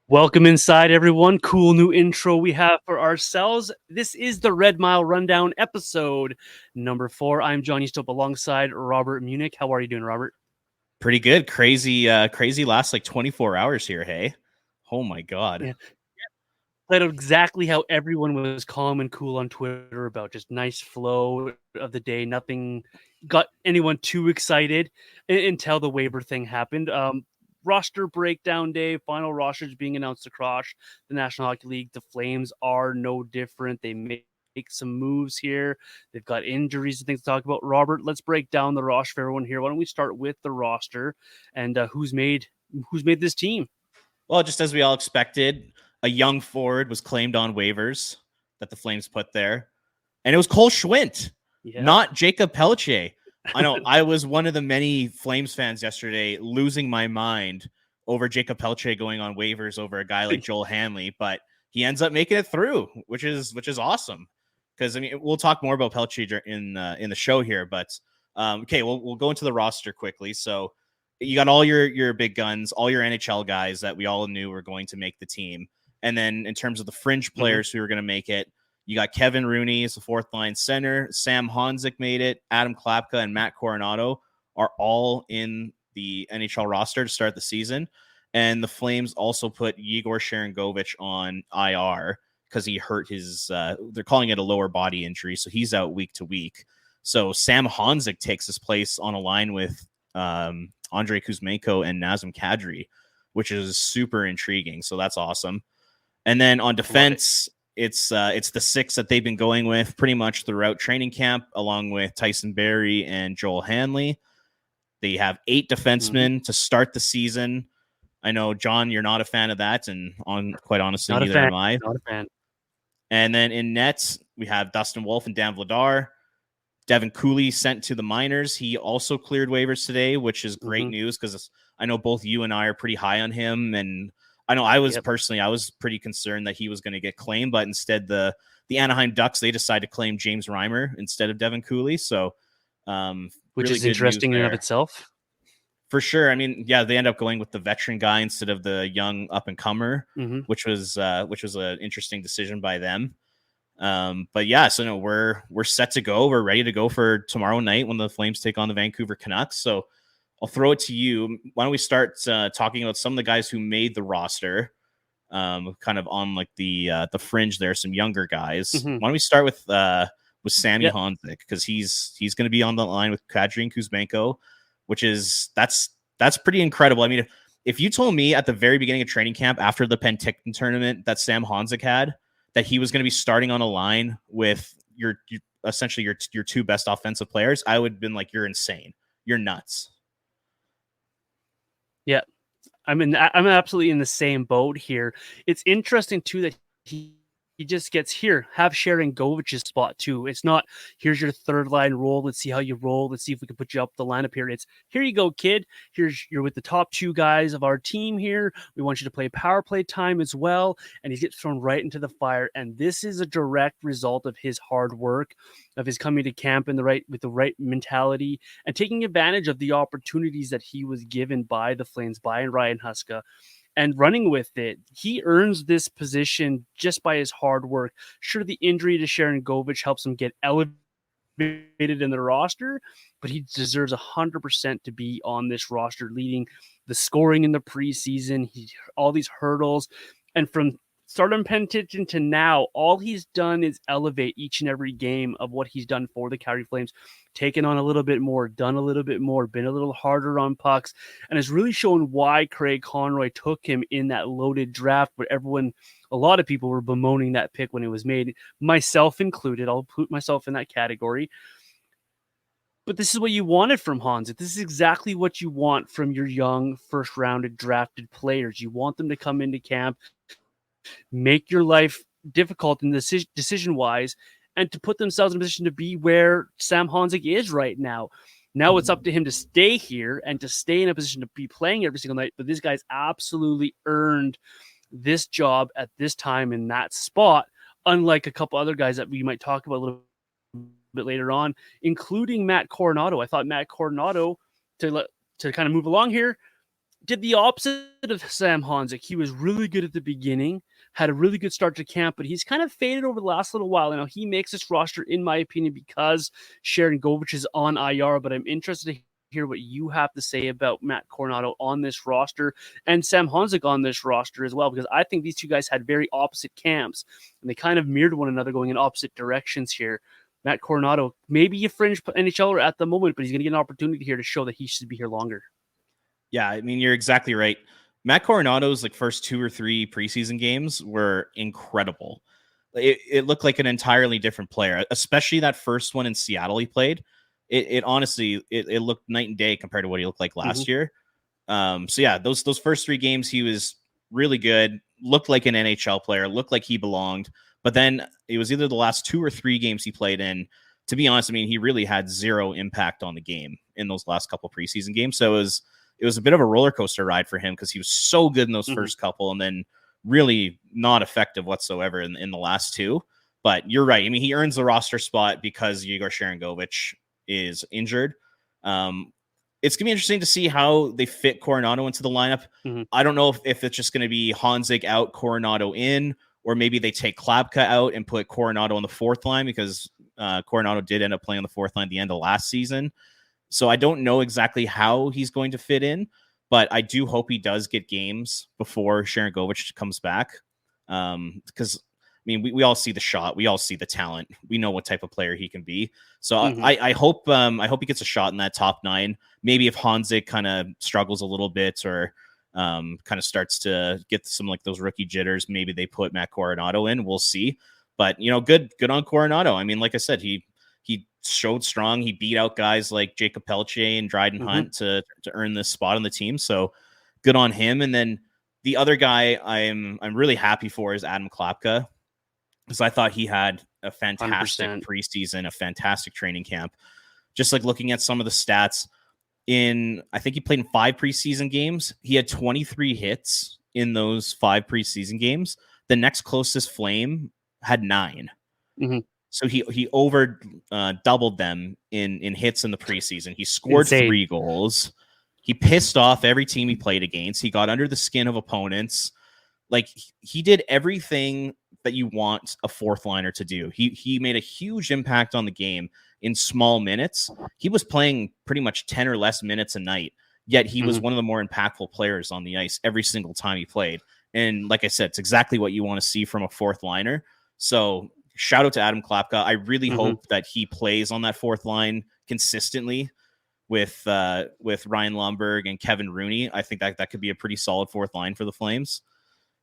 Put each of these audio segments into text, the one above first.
Welcome inside, everyone. Cool new intro we have for ourselves. This is the Red Mile Rundown episode number 4. I'm John Eastop alongside Robert Munich. How are you doing, Robert? Pretty good. Crazy last 24 hours here, hey? Oh my God. Yeah. Played out exactly how everyone was calm and cool on Twitter about just nice flow of the day. Nothing got anyone too excited until the waiver thing happened. Roster breakdown day, final rosters being announced across the National Hockey League. The Flames are no different. They make some moves here. They've got injuries and things to talk about. Robert, let's break down the roster for everyone here. Why don't we start with the roster and who's made this team? Well, just as we all expected, a young forward was claimed on waivers that the Flames put there, and it was Cole Schwindt, not Jakob Pelletier. I know I was one of the many Flames fans yesterday losing my mind over Jakob Pelletier going on waivers over a guy like Joel Hanley, but he ends up making it through, which is awesome. Because I mean, we'll talk more about Pelletier in the show here, but okay, we'll go into the roster quickly. So you got all your big guns, all your NHL guys that we all knew were going to make the team, and then in terms of the fringe players who were going to make it. You got Kevin Rooney as the fourth line center. Sam Honzik made it. Adam Klapka and Matt Coronado are all in the NHL roster to start the season. And the Flames also put Yegor Sharangovich on IR because he hurt his, they're calling it a lower body injury. So he's out week to week. So Sam Honzik takes his place on a line with Andrei Kuzmenko and Nazem Kadri, which is super intriguing. So that's awesome. And then on defense, it's the six that they've been going with pretty much throughout training camp, along with Tyson Barrie and Joel Hanley. They have 8 defensemen to start the season. I know, John, you're not a fan of that, and quite honestly, neither am I. Not a fan. And then in nets, we have Dustin Wolf and Dan Vladar. Devin Cooley sent to the minors. He also cleared waivers today, which is great news because I know both you and I are pretty high on him, and I know I was personally, I was pretty concerned that he was going to get claimed, but instead the Anaheim Ducks, they decided to claim James Reimer instead of Devin Cooley. So, which really is interesting in and of itself. For sure. I mean, yeah, they end up going with the veteran guy instead of the young up and comer, which was an interesting decision by them. But yeah, so no, we're set to go. We're ready to go for tomorrow night when the Flames take on the Vancouver Canucks. So I'll throw it to you. Why don't we start talking about some of the guys who made the roster, kind of on like the fringe there, some younger guys. Why don't we start with Sammy Honzik, because he's going to be on the line with Kadri and Kuzmenko, which is that's pretty incredible. I mean, if you told me at the very beginning of training camp after the Penticton tournament that Sam Honzik had, that he was going to be starting on a line with essentially your 2 best offensive players, I would have been like, you're insane. You're nuts. Yeah, I'm absolutely in the same boat here. It's interesting too that he just gets here, have Sharangovich's spot too. It's not, here's your third line role. Let's see how you roll. Let's see if we can put you up the lineup here. It's, here you go, kid. You're with the top 2 guys of our team here. We want you to play power play time as well. And he gets thrown right into the fire. And this is a direct result of his hard work, of his coming to camp with the right mentality and taking advantage of the opportunities that he was given by the Flames, by Ryan Huska, and running with it. He earns this position just by his hard work. Sure, the injury to Sharangovich helps him get elevated in the roster, but he deserves 100% to be on this roster, leading the scoring in the preseason. All these hurdles, and from stardom Penticton to now, all he's done is elevate each and every game of what he's done for the Calgary Flames, taken on a little bit more, done a little bit more, been a little harder on pucks, and has really shown why Craig Conroy took him in that loaded draft where a lot of people were bemoaning that pick when it was made, myself included. I'll put myself in that category. But this is what you wanted from Honzik. This is exactly what you want from your young first-rounded drafted players. You want them to come into camp, make your life difficult in decision-wise, and to put themselves in a position to be where Sam Honzik is right now. Now it's up to him to stay here and to stay in a position to be playing every single night. But this guy's absolutely earned this job at this time in that spot, unlike a couple other guys that we might talk about a little bit later on, including Matt Coronado. I thought Matt Coronado, to kind of move along here, did the opposite of Sam Honzik. He was really good at the beginning, had a really good start to camp, but he's kind of faded over the last little while. Now, he makes this roster, in my opinion, because Sharon Govich is on IR, but I'm interested to hear what you have to say about Matt Coronado on this roster and Sam Honzik on this roster as well, because I think these two guys had very opposite camps, and they kind of mirrored one another going in opposite directions here. Matt Coronado, maybe a fringe NHLer at the moment, but he's going to get an opportunity here to show that he should be here longer. Yeah, I mean, you're exactly right. Matt Coronado's like first 2 or 3 preseason games were incredible. It looked like an entirely different player, especially that first one in Seattle he played. It honestly, it looked night and day compared to what he looked like last year. So yeah, those first 3 games, he was really good, looked like an NHL player, looked like he belonged. But then it was either the last 2 or 3 games he played in. To be honest, I mean, he really had zero impact on the game in those last couple preseason games. So it was a bit of a roller coaster ride for him because he was so good in those first couple and then really not effective whatsoever in the last 2. But you're right. I mean, he earns the roster spot because Yegor Sharangovich is injured. It's going to be interesting to see how they fit Coronado into the lineup. I don't know if it's just going to be Honzik out, Coronado in, or maybe they take Klapka out and put Coronado on the 4th line because Coronado did end up playing on the 4th line at the end of last season. So I don't know exactly how he's going to fit in, but I do hope he does get games before Sharangovich comes back. Because I mean, we all see the shot, we all see the talent, we know what type of player he can be. So I hope he gets a shot in that top 9. Maybe if Honzik kind of struggles a little bit or kind of starts to get some like those rookie jitters, maybe they put Matt Coronado in. We'll see. But good on Coronado. I mean, like I said, he showed strong. He beat out guys like Jakob Pelletier and Dryden Hunt to earn this spot on the team. So good on him. And then the other guy I'm really happy for is Adam Klapka, because I thought he had a fantastic 100%. Preseason, a fantastic training camp. Just like looking at some of the stats I think he played in 5 preseason games. He had 23 hits in those 5 preseason games. The next closest Flame had 9. So he over doubled them in hits in the preseason. He scored 3 goals. He pissed off every team he played against. He got under the skin of opponents. Like he did everything that you want a 4th liner to do. He made a huge impact on the game in small minutes. He was playing pretty much 10 or less minutes a night, yet he was one of the more impactful players on the ice every single time he played. And like I said, it's exactly what you want to see from a 4th liner. So shout out to Adam Klapka. I really hope that he plays on that 4th line consistently with Ryan Lomberg and Kevin Rooney. I think that could be a pretty solid 4th line for the Flames.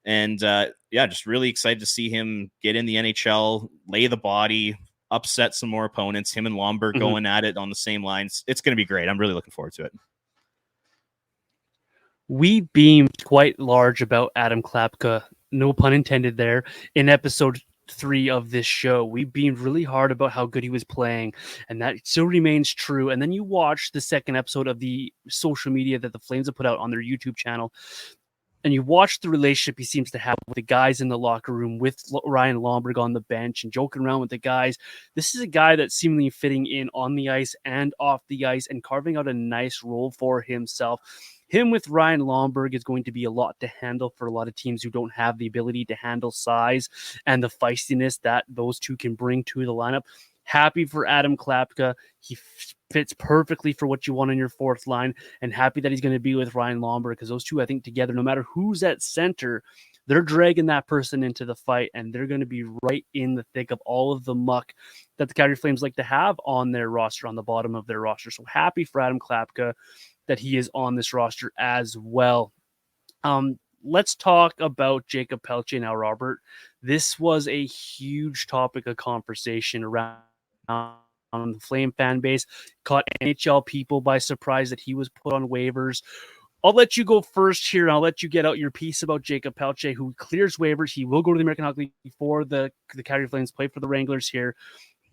And just really excited to see him get in the NHL, lay the body, upset some more opponents. Him and Lomberg going at it on the same lines. It's going to be great. I'm really looking forward to it. We beamed quite large about Adam Klapka, no pun intended there, in episode 3 of this show. We beamed really hard about how good he was playing, and that still remains true. And then you watch the second episode of the social media that the Flames have put out on their YouTube channel, and you watch the relationship he seems to have with the guys in the locker room, with Ryan Lomberg on the bench and joking around with the guys. This is a guy that's seemingly fitting in on the ice and off the ice and carving out a nice role for himself. Him with Ryan Lomberg is going to be a lot to handle for a lot of teams who don't have the ability to handle size and the feistiness that those two can bring to the lineup. Happy for Adam Klapka. He fits perfectly for what you want on your 4th line, and happy that he's going to be with Ryan Lomberg, because those two, I think, together, no matter who's at center, they're dragging that person into the fight, and they're going to be right in the thick of all of the muck that the Calgary Flames like to have on their roster, on the bottom of their roster. So happy for Adam Klapka that he is on this roster as well. Let's talk about Jakob Pelletier now, Robert. This was a huge topic of conversation around the Flame fan base. Caught NHL people by surprise that he was put on waivers. I'll let you go first here, and I'll let you get out your piece about Jakob Pelletier, who clears waivers. He will go to the American Hockey League before the Calgary Flames play for the Wranglers here.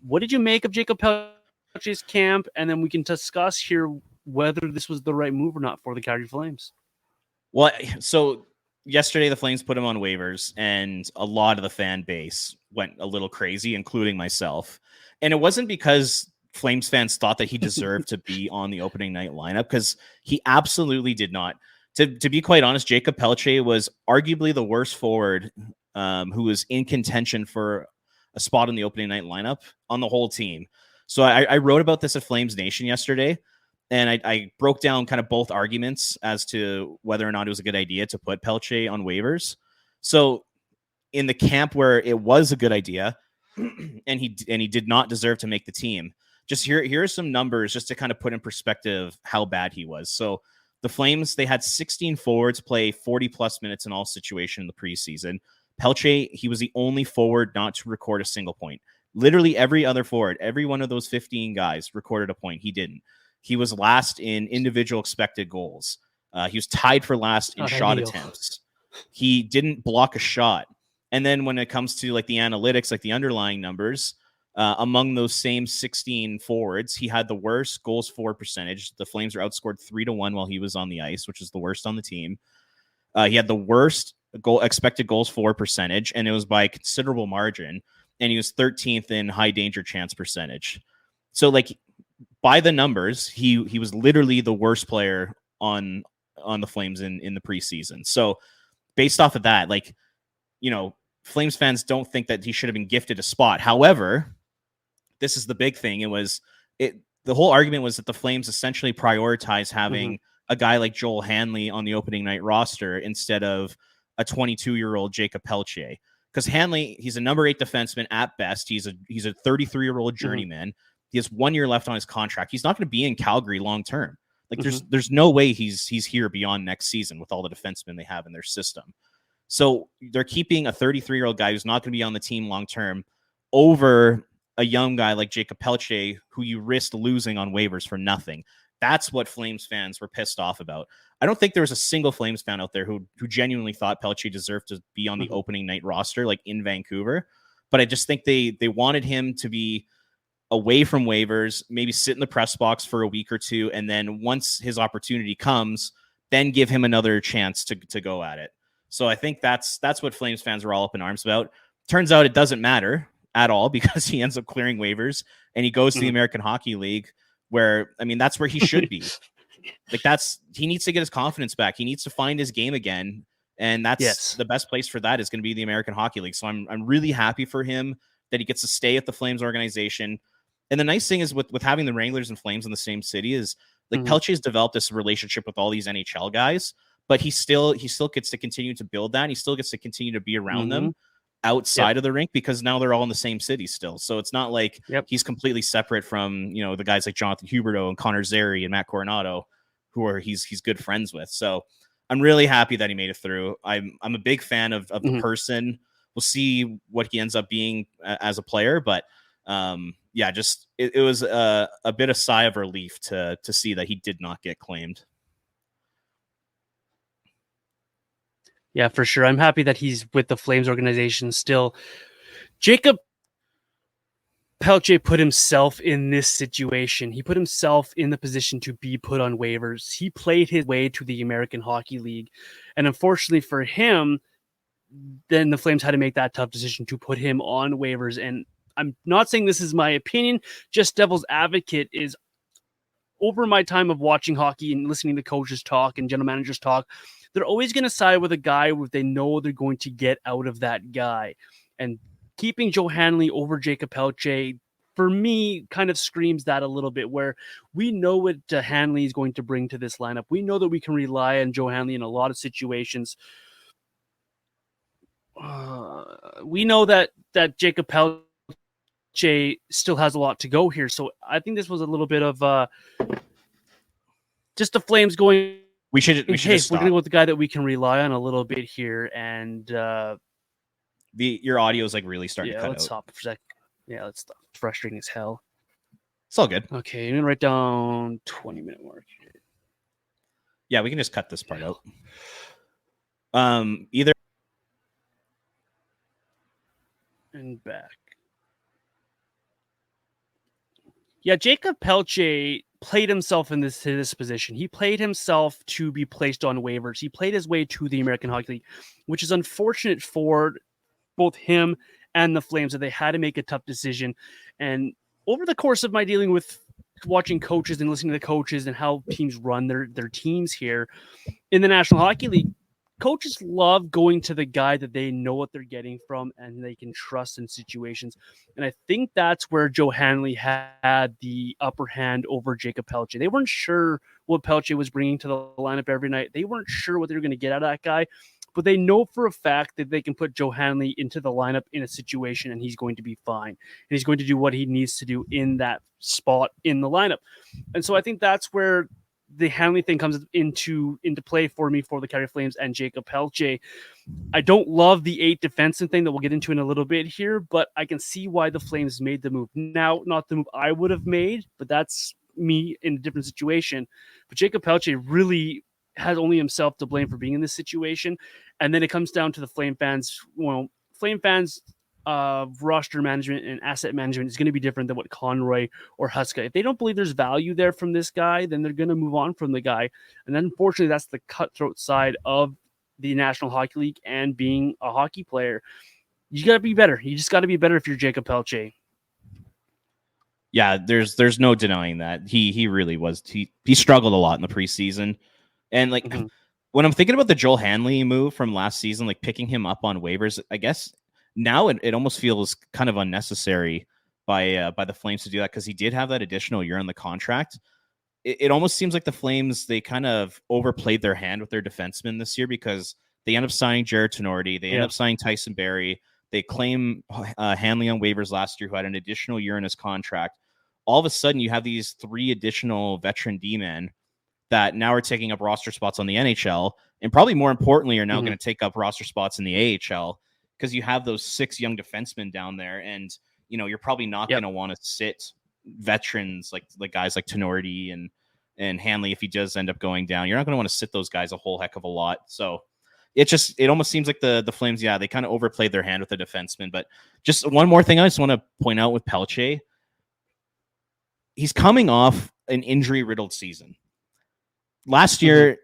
What did you make of Jakob Pelletier's camp? And then we can discuss here whether this was the right move or not for the Calgary Flames. Well, so yesterday the Flames put him on waivers, and a lot of the fan base went a little crazy, including myself. And it wasn't because Flames fans thought that he deserved to be on the opening night lineup, because he absolutely did not. To be quite honest, Jakob Pelletier was arguably the worst forward who was in contention for a spot in the opening night lineup on the whole team. So I wrote about this at Flames Nation yesterday, and I broke down kind of both arguments as to whether or not it was a good idea to put Pelletier on waivers. So in the camp where it was a good idea, and he did not deserve to make the team, just here are some numbers just to kind of put in perspective how bad he was. So the Flames, they had 16 forwards play 40-plus minutes in all situations in the preseason. Pelletier, he was the only forward not to record a single point. Literally every other forward, every one of those 15 guys recorded a point. He didn't. He was last in individual expected goals. He was tied for last in shot attempts. He didn't block a shot. And then when it comes to like the analytics, like the underlying numbers, among those same 16 forwards, he had the worst goals for percentage. The Flames were outscored 3-1 while he was on the ice, which is the worst on the team. He had the worst expected goals for percentage, and it was by a considerable margin. And he was 13th in high danger chance percentage. So like by the numbers, he was literally the worst player on the Flames in the preseason. So based off of that, like, you know, Flames fans don't think that he should have been gifted a spot. However, this is the big thing. The whole argument was that the Flames essentially prioritize having a guy like Joel Hanley on the opening night roster instead of a 22-year-old Jakob Pelletier. Because Hanley, he's a number 8 defenseman at best. He's a 33-year-old journeyman. He has 1 year left on his contract. He's not going to be in Calgary long term. Like there's no way he's here beyond next season with all the defensemen they have in their system. So they're keeping a 33-year-old guy who's not going to be on the team long term over a young guy like Jakob Pelletier, who you risked losing on waivers for nothing. That's what Flames fans were pissed off about. I don't think there was a single Flames fan out there who genuinely thought Pelletier deserved to be on the opening night roster, like in Vancouver. But I just think they wanted him to be away from waivers, maybe sit in the press box for a week or two, and then once his opportunity comes, then give him another chance to go at it. So I think that's what Flames fans were all up in arms about. Turns out it doesn't matter at all because he ends up clearing waivers and he goes to the American Hockey League, where, I mean, that's where he should be. Like he needs to get his confidence back. He needs to find his game again. And that's the best place for that is going to be the American Hockey League. So I'm really happy for him that he gets to stay at the Flames organization. And the nice thing is with having the Wranglers and Flames in the same city is like Pelletier's developed this relationship with all these NHL guys, but he still gets to continue to build that. He still gets to continue to be around them outside of the rink because now they're all in the same city still. So it's not like he's completely separate from, you know, the guys like Jonathan Huberdeau and Connor Zary and Matt Coronado, who he's good friends with. So I'm really happy that he made it through. I'm a big fan of the person. We'll see what he ends up being as a player, but just it was a bit of sigh of relief to see that he did not get claimed. Yeah, for sure. I'm happy that he's with the Flames organization still. Jakob Pelletier put himself in this situation. He put himself in the position to be put on waivers. He played his way to the American Hockey League. And unfortunately for him, then the Flames had to make that tough decision to put him on waivers. And I'm not saying this is my opinion, just devil's advocate is over my time of watching hockey and listening to coaches talk and general managers talk, they're always going to side with a guy where they know they're going to get out of that guy. And keeping Joe Hanley over Jakob Pelletier, for me, kind of screams that a little bit, where we know what Hanley is going to bring to this lineup. We know that we can rely on Joe Hanley in a lot of situations. We know that Jakob Pelletier still has a lot to go here. So I think this was a little bit of just the Flames going, We should we're going to go with the guy that we can rely on a little bit here. And your audio is like really starting to cut out. Let's stop for a sec. Yeah, let's stop. It's frustrating as hell. It's all good. Okay, I'm going to write down 20-minute mark. Yeah, we can just cut this part out. Either and back. Yeah, Jakob Pelletier played himself in this position. He played himself to be placed on waivers. He played his way to the American Hockey League, which is unfortunate for both him and the Flames that they had to make a tough decision. And over the course of my dealing with watching coaches and listening to the coaches and how teams run their teams here in the National Hockey League, coaches love going to the guy that they know what they're getting from and they can trust in situations. And I think that's where Joe Hanley had the upper hand over Jakob Pelletier. They weren't sure what Pelletier was bringing to the lineup every night. They weren't sure what they were going to get out of that guy, but they know for a fact that they can put Joe Hanley into the lineup in a situation and he's going to be fine. And he's going to do what he needs to do in that spot in the lineup. And so I think that's where the Hanley thing comes into play for me for the Calgary Flames and Jakob Pelletier. I don't love the 8 defenseman thing that we'll get into in a little bit here, but I can see why the Flames made the move. Now, not the move I would have made, but that's me in a different situation. But Jakob Pelletier really has only himself to blame for being in this situation. And then it comes down to the Flame fans. Well, Flame fans, roster management and asset management is going to be different than what Conroy or Huska. If they don't believe there's value there from this guy, then they're going to move on from the guy. And then unfortunately, that's the cutthroat side of the National Hockey League and being a hockey player. You got to be better. You just got to be better if you're Jakob Pelletier. Yeah, there's no denying that. He really was. He struggled a lot in the preseason. And like when I'm thinking about the Joel Hanley move from last season, like picking him up on waivers, I guess now it almost feels kind of unnecessary by the Flames to do that because he did have that additional year on the contract. It almost seems like the Flames, they kind of overplayed their hand with their defensemen this year because they end up signing Jared Tenorti. They end up signing Tyson Barrie. They claim Hanley on waivers last year who had an additional year in his contract. All of a sudden, you have these 3 additional veteran D-men that now are taking up roster spots on the NHL, and probably more importantly, are now going to take up roster spots in the AHL because you have those 6 young defensemen down there, and you're probably not going to want to sit veterans like guys like Tenorti and Hanley if he does end up going down. You're not going to want to sit those guys a whole heck of a lot. So it almost seems like the Flames, they kind of overplayed their hand with the defenseman. But just one more thing I just want to point out with Pelletier. He's coming off an injury-riddled season. Last year,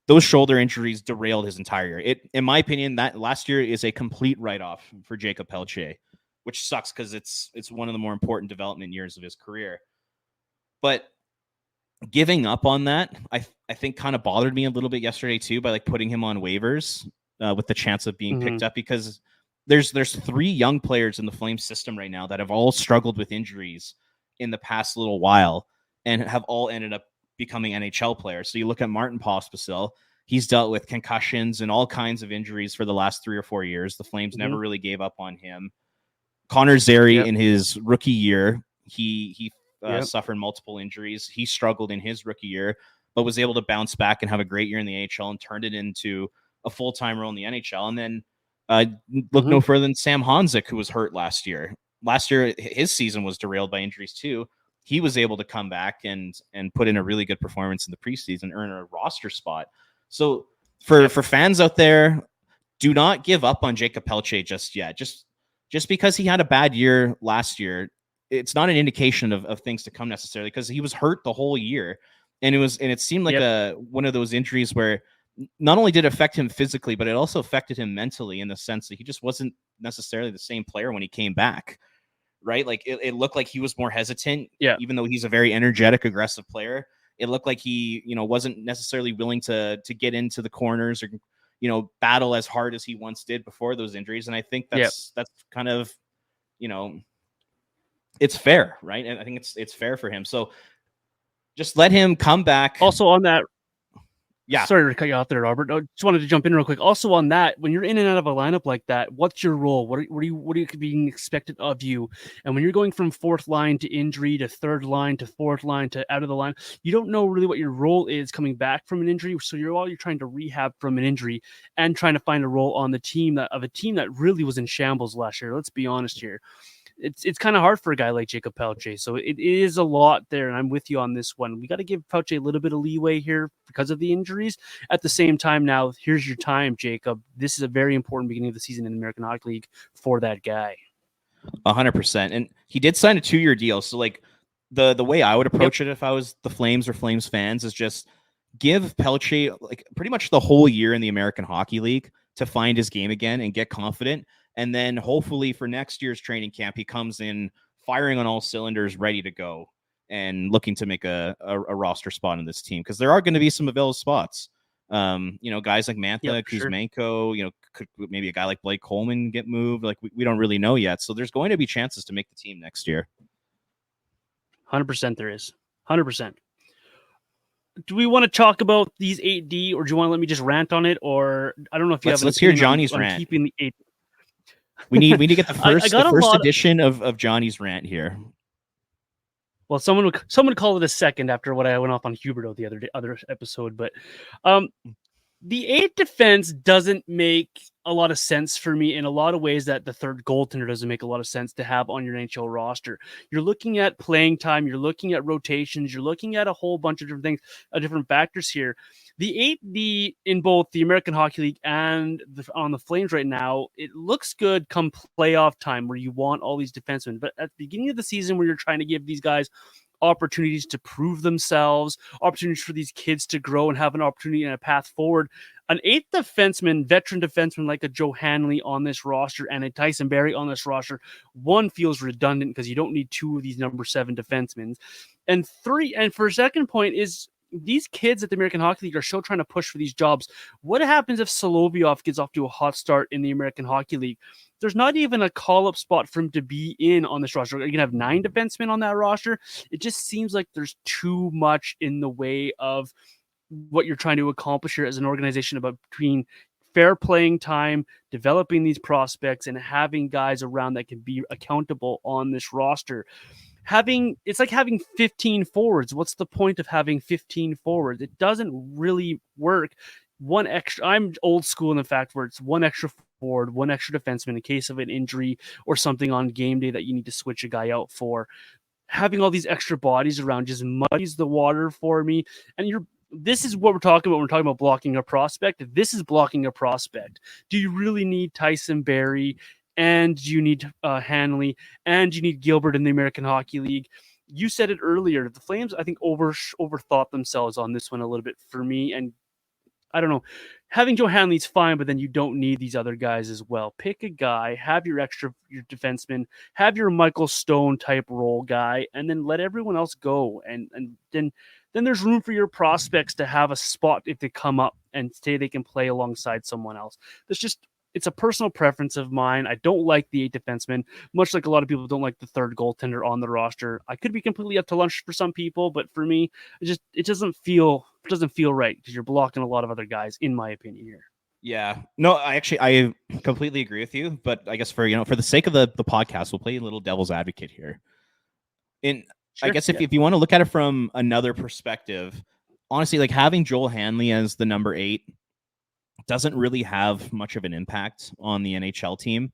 those shoulder injuries derailed his entire year. In my opinion, that last year is a complete write-off for Jakob Pelletier, which sucks because it's one of the more important development years of his career. But giving up on that, I think kind of bothered me a little bit yesterday too by like putting him on waivers with the chance of being picked up because there's 3 young players in the Flames system right now that have all struggled with injuries in the past little while and have all ended up becoming NHL players. So you look at Martin Pospisil, he's dealt with concussions and all kinds of injuries for the last 3 or 4 years. The Flames never really gave up on him. Connor Zary in his rookie year, he suffered multiple injuries. He struggled in his rookie year, but was able to bounce back and have a great year in the AHL and turned it into a full-time role in the NHL. And then look no further than Sam Honzik, who was hurt last year. Last year, his season was derailed by injuries too. He was able to come back and put in a really good performance in the preseason, earn a roster spot. So for fans out there, do not give up on Jakob Pelletier just yet. Just because he had a bad year last year, it's not an indication of things to come necessarily because he was hurt the whole year. And it seemed like one of those injuries where not only did it affect him physically, but it also affected him mentally in the sense that he just wasn't necessarily the same player when he came back. Right? Like it looked like he was more hesitant, even though he's a very energetic, aggressive player. It looked like he, wasn't necessarily willing to get into the corners or, battle as hard as he once did before those injuries. And I think that's kind of, it's fair, right? And I think it's fair for him. So just let him come back. Also on that, sorry to cut you off there, Robert. I just wanted to jump in real quick. Also on that, when you're in and out of a lineup like that, what's your role? What are you being expected of you? And when you're going from 4th line to injury to 3rd line to 4th line to out of the line, you don't know really what your role is coming back from an injury. So you're trying to rehab from an injury and trying to find a role on the team that really was in shambles last year. Let's be honest here. It's kind of hard for a guy like Jakob Pelletier. So it is a lot there, and I'm with you on this one. We got to give Pelletier a little bit of leeway here because of the injuries. At the same time, now, here's your time, Jakob. This is a very important beginning of the season in the American Hockey League for that guy. 100%. And he did sign a 2-year deal. So, like, the way I would approach it if I was the Flames or Flames fans is just give Pelletier, like, pretty much the whole year in the American Hockey League to find his game again and get confident. And then hopefully for next year's training camp, he comes in firing on all cylinders, ready to go. and looking to make a roster spot in this team, because there are going to be some available spots. Guys like Mantha, Kuzmenko, could maybe a guy like Blake Coleman get moved? Like we don't really know yet. So there's going to be chances to make the team next year. 100% there is. 100%. Do we want to talk about these 8D, or do you want to let me just rant on it? Or I don't know if you have. Let's hear Johnny's rant. Keeping the 8. We need to get the first edition of Johnny's rant here. Well, someone would call it a second after what I went off on Huberto the other episode, but the 8 defense doesn't make a lot of sense for me in a lot of ways. That the third goaltender doesn't make a lot of sense to have on your NHL roster. You're looking at playing time, you're looking at rotations, you're looking at a whole bunch of different things, different factors here. The 8D in both the American Hockey League and on the Flames right now, it looks good come playoff time where you want all these defensemen. But at the beginning of the season where you're trying to give these guys opportunities to prove themselves, opportunities for these kids to grow and have an opportunity and a path forward, an 8th defenseman, veteran defenseman like a Joe Hanley on this roster and a Tyson Barrie on this roster, one feels redundant because you don't need 2 of these number 7 defensemen. And 3, and for a second point is, these kids at the American Hockey League are still trying to push for these jobs. What happens if Solovyov gets off to a hot start in the American Hockey League? There's not even a call-up spot for him to be in on this roster. You're going to have 9 defensemen on that roster. It just seems like there's too much in the way of what you're trying to accomplish here as an organization about between fair playing time, developing these prospects, and having guys around that can be accountable on this roster. It's like having 15 forwards. What's the point of having 15 forwards? It doesn't really work. One extra, I'm old school in the fact where it's one extra forward, one extra defenseman in case of an injury or something on game day that you need to switch a guy out for. Having all these extra bodies around just muddies the water for me. And this is what we're talking about when we're talking about blocking a prospect. This is blocking a prospect. Do you really need Tyson Barrie? And you need Hanley, and you need Gilbert in the American Hockey League. You said it earlier. The Flames, I think, overthought themselves on this one a little bit for me. And I don't know. Having Joe Hanley's fine, but then you don't need these other guys as well. Pick a guy, have your defenseman, have your Michael Stone type role guy, and then let everyone else go. And then there's room for your prospects to have a spot if they come up and say they can play alongside someone else. It's a personal preference of mine. I don't like the 8 defensemen, much like a lot of people don't like the third goaltender on the roster. I could be completely up to lunch for some people, but for me, it doesn't feel right because you're blocking a lot of other guys, in my opinion here. Yeah, no, I completely agree with you. But I guess for the sake of the podcast, we'll play a little devil's advocate here. I guess if you want to look at it from another perspective, honestly, like having Joel Hanley as the number 8 doesn't really have much of an impact on the NHL team.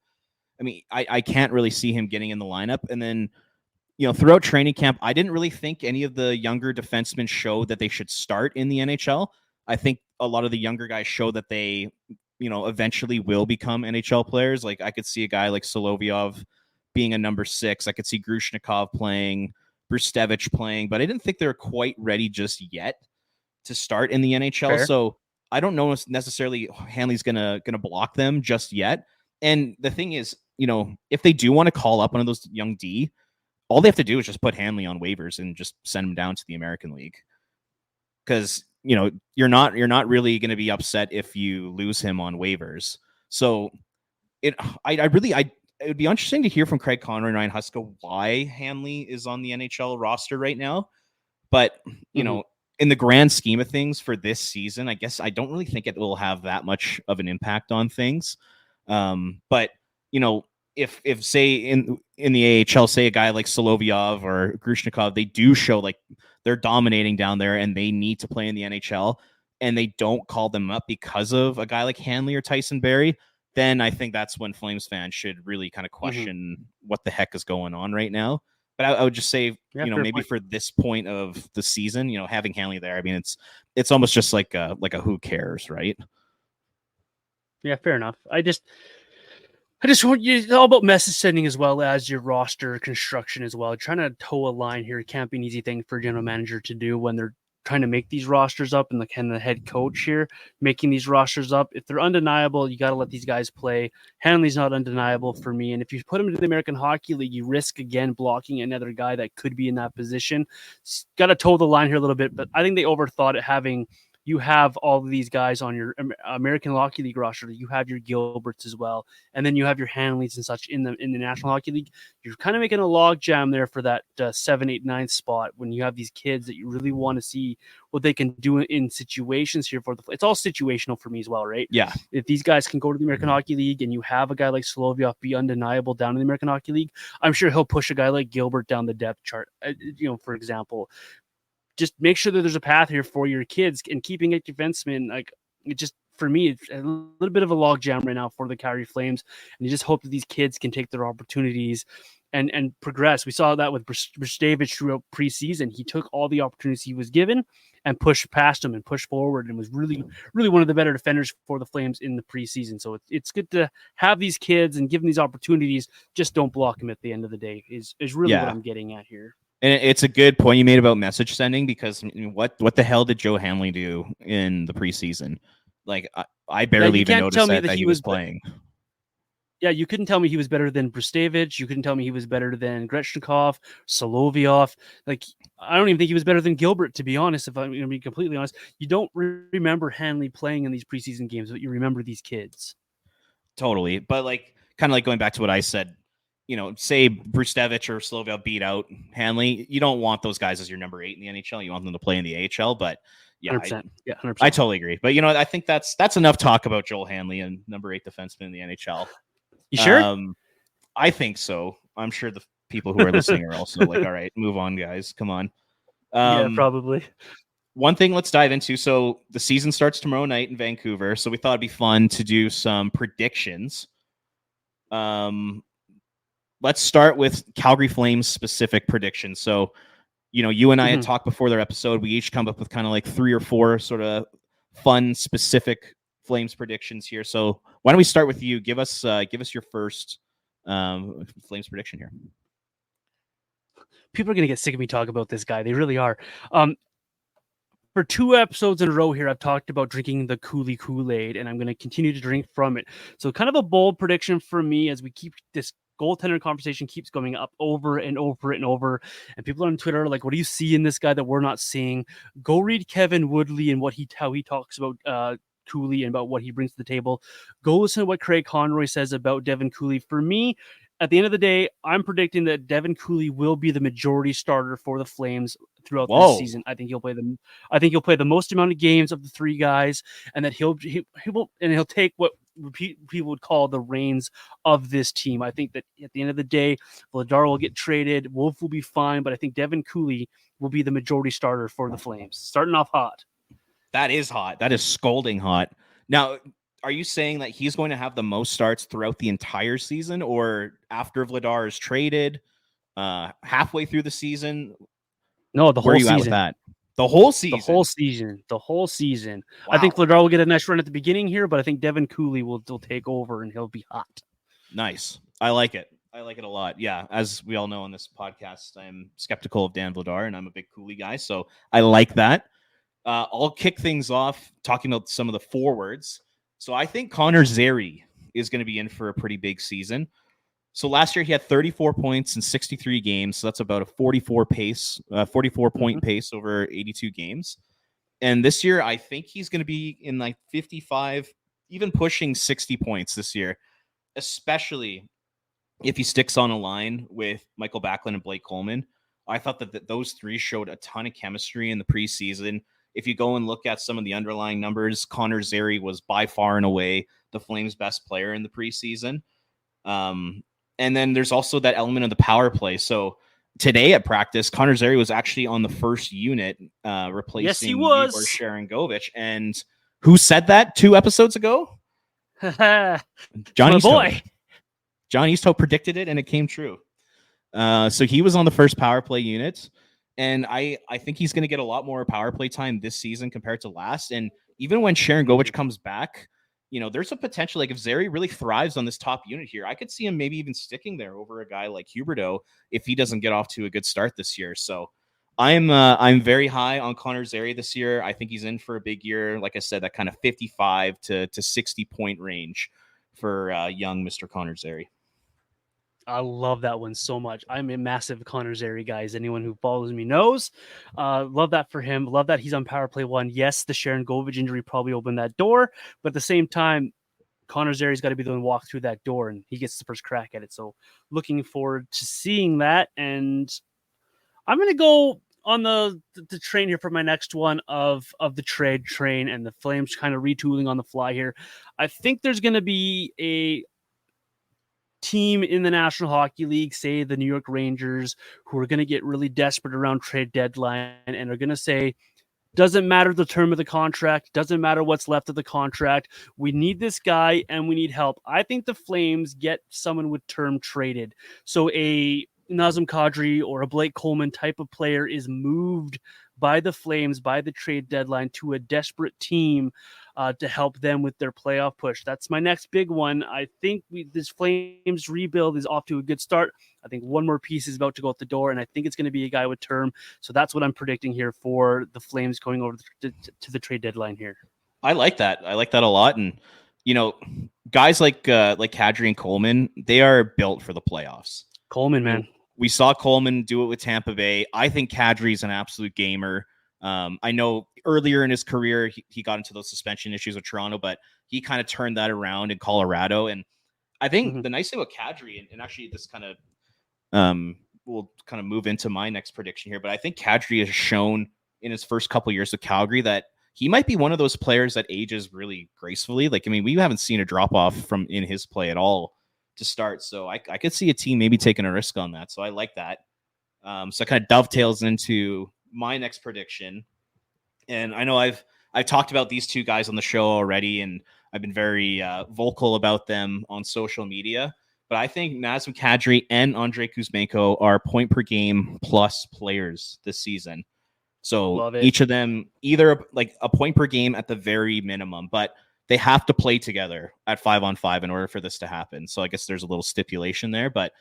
I mean, I can't really see him getting in the lineup. And then, throughout training camp, I didn't really think any of the younger defensemen showed that they should start in the NHL. I think a lot of the younger guys show that they, eventually will become NHL players. Like I could see a guy like Solovyov being a number 6. I could see Grushnikov playing, Brustevich playing, but I didn't think they were quite ready just yet to start in the NHL. Fair. So I don't know if necessarily Hanley's gonna block them just yet. And the thing is, if they do want to call up one of those young D, all they have to do is just put Hanley on waivers and just send him down to the American League. Because you're not really going to be upset if you lose him on waivers. So it would be interesting to hear from Craig Conroy and Ryan Huska why Hanley is on the NHL roster right now. But in the grand scheme of things for this season, I guess I don't really think it will have that much of an impact on things. But if say in the AHL, say a guy like Solovyov or Grushnikov, they do show like they're dominating down there and they need to play in the NHL, and they don't call them up because of a guy like Hanley or Tyson Barrie, then I think that's when Flames fans should really kind of question what the heck is going on right now. But I would just say, maybe point. For this point of the season, having Hanley there, I mean, it's almost just like a who cares, right? Yeah, fair enough. I just want you, it's all about message sending as well as your roster construction as well. Trying to toe a line here, it can't be an easy thing for a general manager to do when they're trying to make these rosters up, and the head coach here making these rosters up. If they're undeniable, you got to let these guys play. Hanley's not undeniable for me. And if you put him into the American Hockey League, you risk again blocking another guy that could be in that position. Got to toe the line here a little bit, but I think they overthought it. You have all of these guys on your American Hockey League roster. You have your Gilberts as well, and then you have your Hanleys and such in the National Hockey League. You're kind of making a log jam there for that 7, 8, 9 spot when you have these kids that you really want to see what they can do in situations here. It's all situational for me as well, right? Yeah. If these guys can go to the American Hockey League and you have a guy like Solovyov be undeniable down in the American Hockey League, I'm sure he'll push a guy like Gilbert down the depth chart. For example. Just make sure that there's a path here for your kids, and keeping it defenseman, like it just, for me, it's a little bit of a logjam right now for the Calgary Flames. And you just hope that these kids can take their opportunities and progress. We saw that with Brstevich throughout preseason. He took all the opportunities he was given and pushed past them and pushed forward, and was really, really one of the better defenders for the Flames in the preseason. So it's good to have these kids and give them these opportunities. Just don't block them at the end of the day is really what I'm getting at here. And it's a good point you made about message sending, because what the hell did Joe Hanley do in the preseason? Like, I barely even noticed that he was playing. Yeah, you couldn't tell me he was better than Brstevich. You couldn't tell me he was better than Grechnikov, Solovyov. Like, I don't even think he was better than Gilbert, to be honest, if I'm going to be completely honest. You don't remember Hanley playing in these preseason games, but you remember these kids. Totally. But kind of like going back to what I said, say Brstevich or Solovyov beat out Hanley, you don't want those guys as your number 8 in the NHL. You want them to play in the AHL, but 100%. 100%. I totally agree. But I think that's enough talk about Joel Hanley and number 8 defenseman in the NHL. You sure? I think so. I'm sure the people who are listening are also like, all right, move on, guys. Come on. Yeah, probably. One thing let's dive into. So the season starts tomorrow night in Vancouver. So we thought it'd be fun to do some predictions. Let's start with Calgary Flames specific predictions. So, you and I had talked before their episode. We each come up with kind of like 3 or 4 sort of fun, specific Flames predictions here. So why don't we start with you? Give us your first Flames prediction here. People are going to get sick of me talking about this guy. They really are. For 2 episodes in a row here, I've talked about drinking the Cooley Kool-Aid, and I'm going to continue to drink from it. So kind of a bold prediction for me as we keep this goaltender conversation keeps going up over and over and over. And people on Twitter are like, what do you see in this guy that we're not seeing? Go read Kevin Woodley and how he talks about Cooley and about what he brings to the table. Go listen to what Craig Conroy says about Devin Cooley. For me, at the end of the day, I'm predicting that Devin Cooley will be the majority starter for the Flames throughout this season. I think he'll play the most amount of games of the 3 guys, and that he'll take what people would call the reins of this team. I think that at the end of the day, Vladar will get traded, Wolf will be fine, but I think Devin Cooley will be the majority starter for the Flames. Starting off hot. That is hot. That is scalding hot. Now, are you saying that he's going to have the most starts throughout the entire season, or after Vladar is traded, halfway through the season? No, the whole season. At with that? The whole season. The whole season. Wow. I think Vladar will get a nice run at the beginning here, but I think Devin Cooley will take over and he'll be hot. Nice. I like it. I like it a lot. Yeah, as we all know on this podcast, I'm skeptical of Dan Vladar, and I'm a big Cooley guy, so I like that. I'll kick things off talking about some of the forwards. So I think Connor Zary is going to be in for a pretty big season. So last year he had 34 points in 63 games. So that's about a 44 point pace over 82 games. And this year, I think he's going to be in like 55, even pushing 60 points this year, especially if he sticks on a line with Michael Backlund and Blake Coleman. I thought that those 3 showed a ton of chemistry in the preseason. If you go and look at some of the underlying numbers, Connor Zary was by far and away the Flames' best player in the preseason. And then there's also that element of the power play. So today at practice, Connor Zary was actually on the first unit, replacing Igor Sharangovich. And who said that 2 episodes ago? John Easthope. John Easthope predicted it, and it came true. So he was on the first power play unit. And I think he's going to get a lot more power play time this season compared to last. And even when Sharangovich comes back, there's a potential, like if Zary really thrives on this top unit here, I could see him maybe even sticking there over a guy like Huberdeau if he doesn't get off to a good start this year. So I'm very high on Connor Zary this year. I think he's in for a big year. Like I said, that kind of 55 to 60 point range for young Mr. Connor Zary. I love that one so much. I'm a massive Connor Zary guy, as anyone who follows me knows. Love that for him. Love that he's on power play one. Yes, the Sharon Govich injury probably opened that door, but at the same time, Connor Zary's got to be the one to walk through that door, and he gets the first crack at it. So looking forward to seeing that. And I'm going to go on the train here for my next one of the trade train and the Flames kind of retooling on the fly here. I think there's going to be a team in the National Hockey League, say the New York Rangers, who are going to get really desperate around trade deadline and are going to say, doesn't matter the term of the contract, doesn't matter what's left of the contract. We need this guy and we need help. I think the Flames get someone with term traded. So a Nazem Kadri or a Blake Coleman type of player is moved by the Flames by the trade deadline to a desperate team to help them with their playoff push. That's my next big one. I think this Flames rebuild is off to a good start. I think one more piece is about to go out the door, and I think it's going to be a guy with term. So that's what I'm predicting here for the Flames going over to the trade deadline here. I like that. I like that a lot. And, you know, guys like Kadri and Coleman, they are built for the playoffs. Coleman, man. We saw Coleman do it with Tampa Bay. I think Kadri is an absolute gamer. I know earlier in his career, he got into those suspension issues with Toronto, but he kind of turned that around in Colorado. And I think the nice thing about Kadri, and actually this kind of we'll kind of move into my next prediction here, but I think Kadri has shown in his first couple years with Calgary that he might be one of those players that ages really gracefully. Like, I mean, we haven't seen a drop off from in his play at all to start. So I could see a team maybe taking a risk on that. So I like that. So it kind of dovetails into my next prediction. And I know I've talked about these two guys on the show already, and I've been very vocal about them on social media. But I think Nazem Kadri and Andrei Kuzmenko are point per game plus players this season. So each of them either like a point per game at the very minimum, but they have to play together at 5-on-5 in order for this to happen. So I guess there's a little stipulation there. But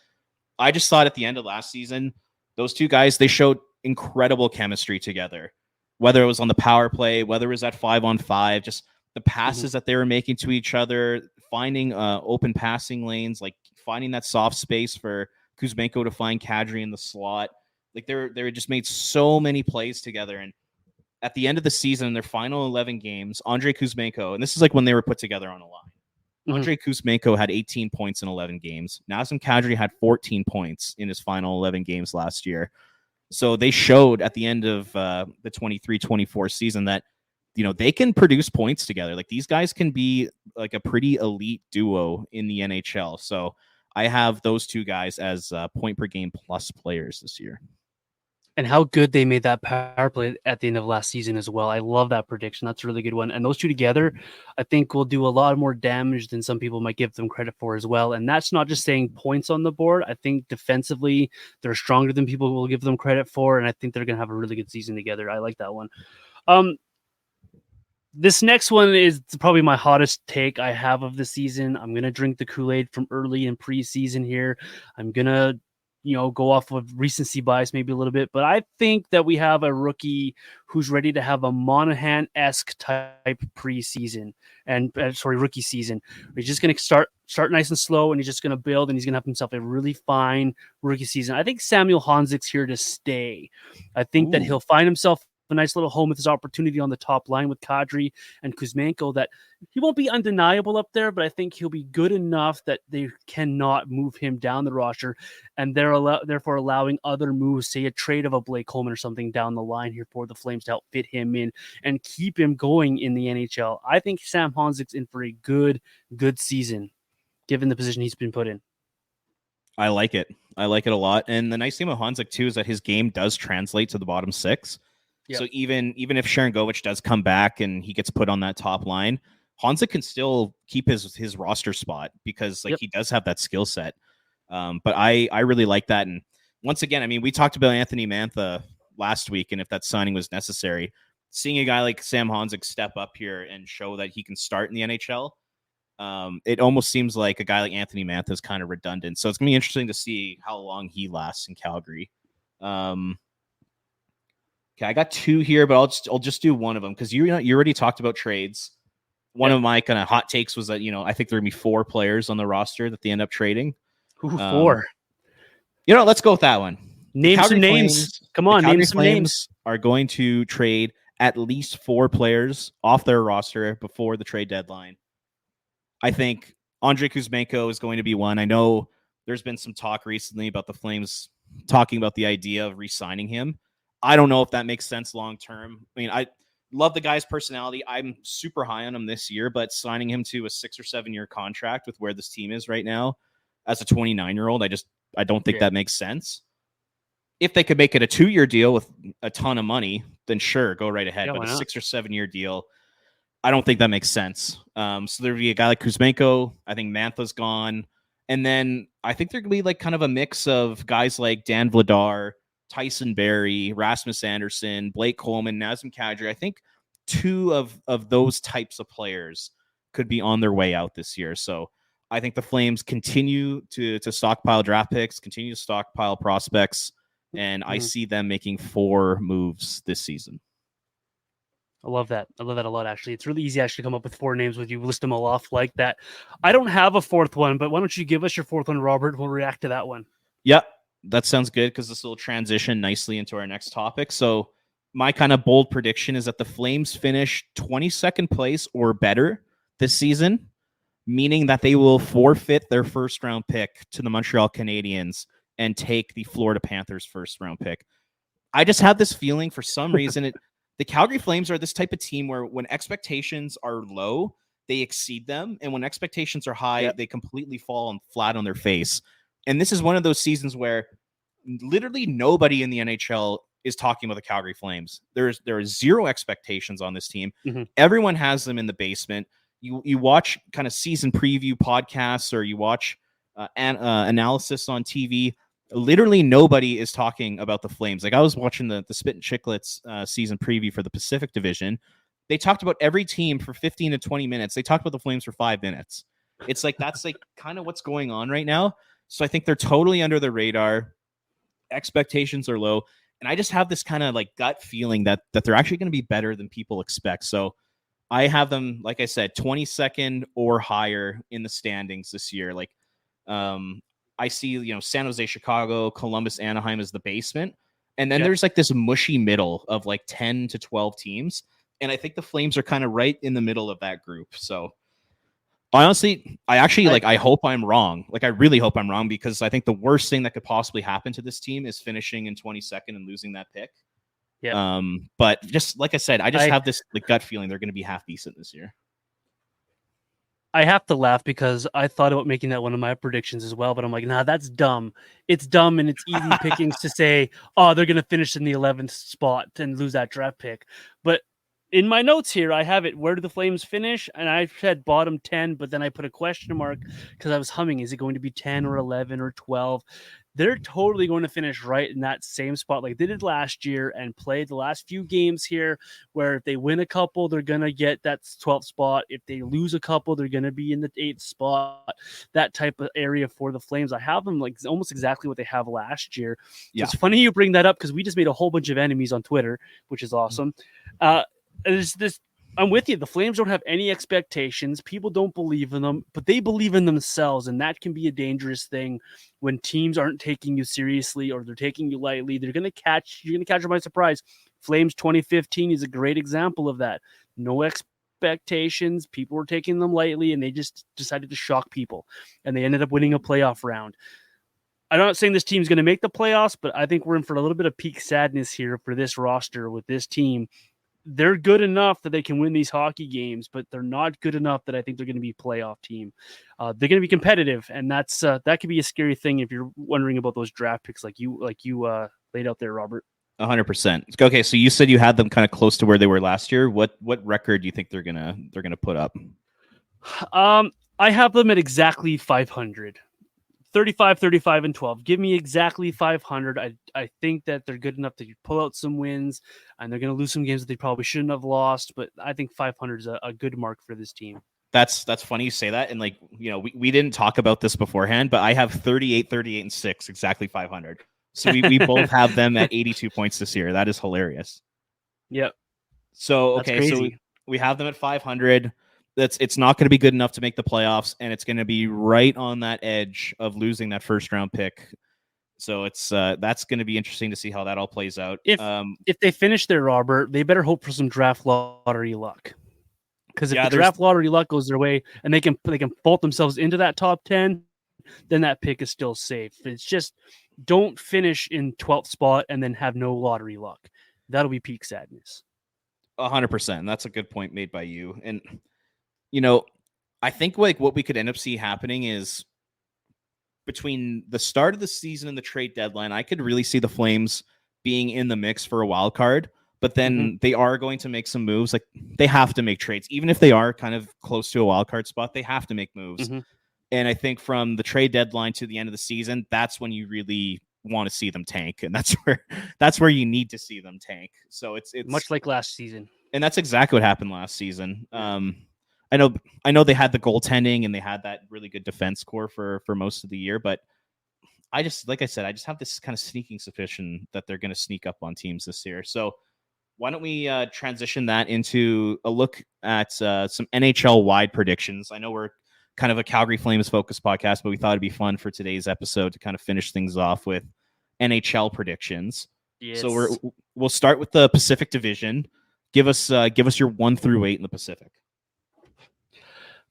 I just thought at the end of last season, those two guys, they showed incredible chemistry together, whether it was on the power play, whether it was at 5-on-5, just the passes that they were making to each other, finding open passing lanes, like finding that soft space for Kuzmenko to find Kadri in the slot. Like they just made so many plays together. And at the end of the season, in their final 11 games, Andrei Kuzmenko, and this is like when they were put together on a line. Andrei Kuzmenko had 18 points in 11 games. Nazem Kadri had 14 points in his final 11 games last year. So they showed at the end of the 23-24 season that, you know, they can produce points together. Like these guys can be like a pretty elite duo in the NHL. So I have those two guys as point per game plus players this year. And how good they made that power play at the end of last season as well. I love that prediction. That's a really good one. And those two together, I think will do a lot more damage than some people might give them credit for as well. And that's not just saying points on the board. I think defensively, they're stronger than people will give them credit for. And I think they're going to have a really good season together. I like that one. This next one is probably my hottest take I have of the season. I'm going to drink the Kool-Aid from early in preseason here. I'm going to go off of recency bias maybe a little bit, but I think that we have a rookie who's ready to have a Monahan-esque type preseason and rookie season. He's just going to start nice and slow, and he's just going to build, and he's going to have himself a really fine rookie season. I think Samuel Honzek's here to stay. I think that he'll find himself a nice little home with his opportunity on the top line with Kadri and Kuzmenko, that he won't be undeniable up there, but I think he'll be good enough that they cannot move him down the roster, and they're therefore allowing other moves, say a trade of a Blake Coleman or something down the line here for the Flames to help fit him in and keep him going in the NHL. I think Sam Honzek's in for a good season, given the position he's been put in. I like it. I like it a lot. And the nice thing with Honzek too is that his game does translate to the bottom six. Yep. So even if Sharon Govich does come back and he gets put on that top line, Honzek can still keep his roster spot because he does have that skill set. But I really like that. And once again, I mean, we talked about Anthony Mantha last week, and if that signing was necessary, seeing a guy like Sam Honzek step up here and show that he can start in the NHL, it almost seems like a guy like Anthony Mantha is kind of redundant. So it's gonna be interesting to see how long he lasts in Calgary. Okay, I got two here, but I'll just do one of them because you already talked about trades. One of my kind of hot takes was that I think there are gonna be 4 players on the roster that they end up trading. Ooh, 4. Let's go with that one. Name some names. Come on, name some names. Are going to trade at least 4 players off their roster before the trade deadline. I think Andrei Kuzmenko is going to be one. I know there's been some talk recently about the Flames talking about the idea of re-signing him. I don't know if that makes sense long term. I mean, I love the guy's personality. I'm super high on him this year, but signing him to a 6 or 7 year contract with where this team is right now as a 29-year-old, I don't think that makes sense. If they could make it a 2-year deal with a ton of money, then sure, go right ahead. But a 6 or 7 year deal, I don't think that makes sense. So there'd be a guy like Kuzmenko. I think Mantha's gone. And then I think there could be like kind of a mix of guys like Dan Vladar, Tyson Barrie, Rasmus Anderson, Blake Coleman, Nazem Kadri. I think 2 of those types of players could be on their way out this year. So I think the Flames continue to stockpile draft picks, continue to stockpile prospects, and I see them making 4 moves this season. I love that. I love that a lot, actually. It's really easy actually to come up with 4 names when you list them all off like that. I don't have a 4th one, but why don't you give us your 4th one, Robert? We'll react to that one. Yep. That sounds good because this will transition nicely into our next topic. So my kind of bold prediction is that the Flames finish 22nd place or better this season, meaning that they will forfeit their first-round pick to the Montreal Canadiens and take the Florida Panthers first-round pick. I just have this feeling for some reason the Calgary Flames are this type of team where when expectations are low, they exceed them, and when expectations are high, they completely fall flat on their face. And this is one of those seasons where literally nobody in the NHL is talking about the Calgary Flames. There are 0 expectations on this team. Everyone has them in the basement. You watch kind of season preview podcasts or you watch analysis on TV. Literally nobody is talking about the Flames. Like I was watching the Spit and Chicklets season preview for the Pacific Division. They talked about every team for 15 to 20 minutes. They talked about the Flames for 5 minutes. It's like that's like kind of what's going on right now. So I think they're totally under the radar. Expectations are low. And I just have this kind of like gut feeling that they're actually going to be better than people expect. So I have them, like I said, 22nd or higher in the standings this year. Like I see, San Jose, Chicago, Columbus, Anaheim as the basement. And then there's like this mushy middle of like 10 to 12 teams. And I think the Flames are kind of right in the middle of that group. So honestly, I hope I'm wrong. Like, I really hope I'm wrong because I think the worst thing that could possibly happen to this team is finishing in 22nd and losing that pick. Yeah. But just like I said, I have this gut feeling they're going to be half decent this year. I have to laugh because I thought about making that one of my predictions as well, but I'm like, nah, that's dumb. It's dumb and it's easy pickings to say, oh, they're going to finish in the 11th spot and lose that draft pick. But in my notes here, I have it. Where do the Flames finish? And I said bottom 10, but then I put a question mark because I was humming. Is it going to be 10 or 11 or 12? They're totally going to finish right in that same spot like they did last year and play the last few games here where if they win a couple, they're going to get that 12th spot. If they lose a couple, they're going to be in the 8th spot, that type of area for the Flames. I have them like almost exactly what they have last year. Yeah. It's funny you bring that up because we just made a whole bunch of enemies on Twitter, which is awesome. There's this. I'm with you. The Flames don't have any expectations. People don't believe in them, but they believe in themselves, and that can be a dangerous thing when teams aren't taking you seriously or they're taking you lightly. You're going to catch them by surprise. Flames 2015 is a great example of that. No expectations. People were taking them lightly, and they just decided to shock people, and they ended up winning a playoff round. I'm not saying this team's going to make the playoffs, but I think we're in for a little bit of peak sadness here for this roster with this team. They're good enough that they can win these hockey games, but they're not good enough that I think they're going to be a playoff team. They're going to be competitive, and that could be a scary thing if you're wondering about those draft picks like you laid out there, Robert. 100%. Okay, so you said you had them kind of close to where they were last year. What record do you think they're gonna put up? I have them at exactly 500. 35, 35, and 12. Give me exactly 500. I think that they're good enough to pull out some wins, and they're going to lose some games that they probably shouldn't have lost, but I think 500 is a good mark for this team. That's funny you say that, and we didn't talk about this beforehand, but I have 38, 38, and 6, exactly 500. So we both have them at 82 points this year. That is hilarious. Yep. So, okay, so we have them at 500. It's not going to be good enough to make the playoffs, and it's going to be right on that edge of losing that first round pick. So it's that's going to be interesting to see how that all plays out. If they finish there, Robert, they better hope for some draft lottery luck. Because if the draft lottery luck goes their way and they can vault themselves into that top 10, then that pick is still safe. It's just don't finish in 12th spot and then have no lottery luck. That'll be peak sadness. 100%. That's a good point made by you. And, I think like what we could end up see happening is between the start of the season and the trade deadline, I could really see the Flames being in the mix for a wild card. But then they are going to make some moves. Like they have to make trades, even if they are kind of close to a wild card spot. They have to make moves. And I think from the trade deadline to the end of the season, that's when you really want to see them tank, and that's where you need to see them tank. So it's much like last season, and that's exactly what happened last season. I know they had the goaltending and they had that really good defense core for most of the year, but I just have this kind of sneaking suspicion that they're going to sneak up on teams this year. So why don't we transition that into a look at some NHL-wide predictions? I know we're kind of a Calgary Flames focused podcast, but we thought it'd be fun for today's episode to kind of finish things off with NHL predictions. Yes. So we'll start with the Pacific Division. Give us your 1 through 8 in the Pacific.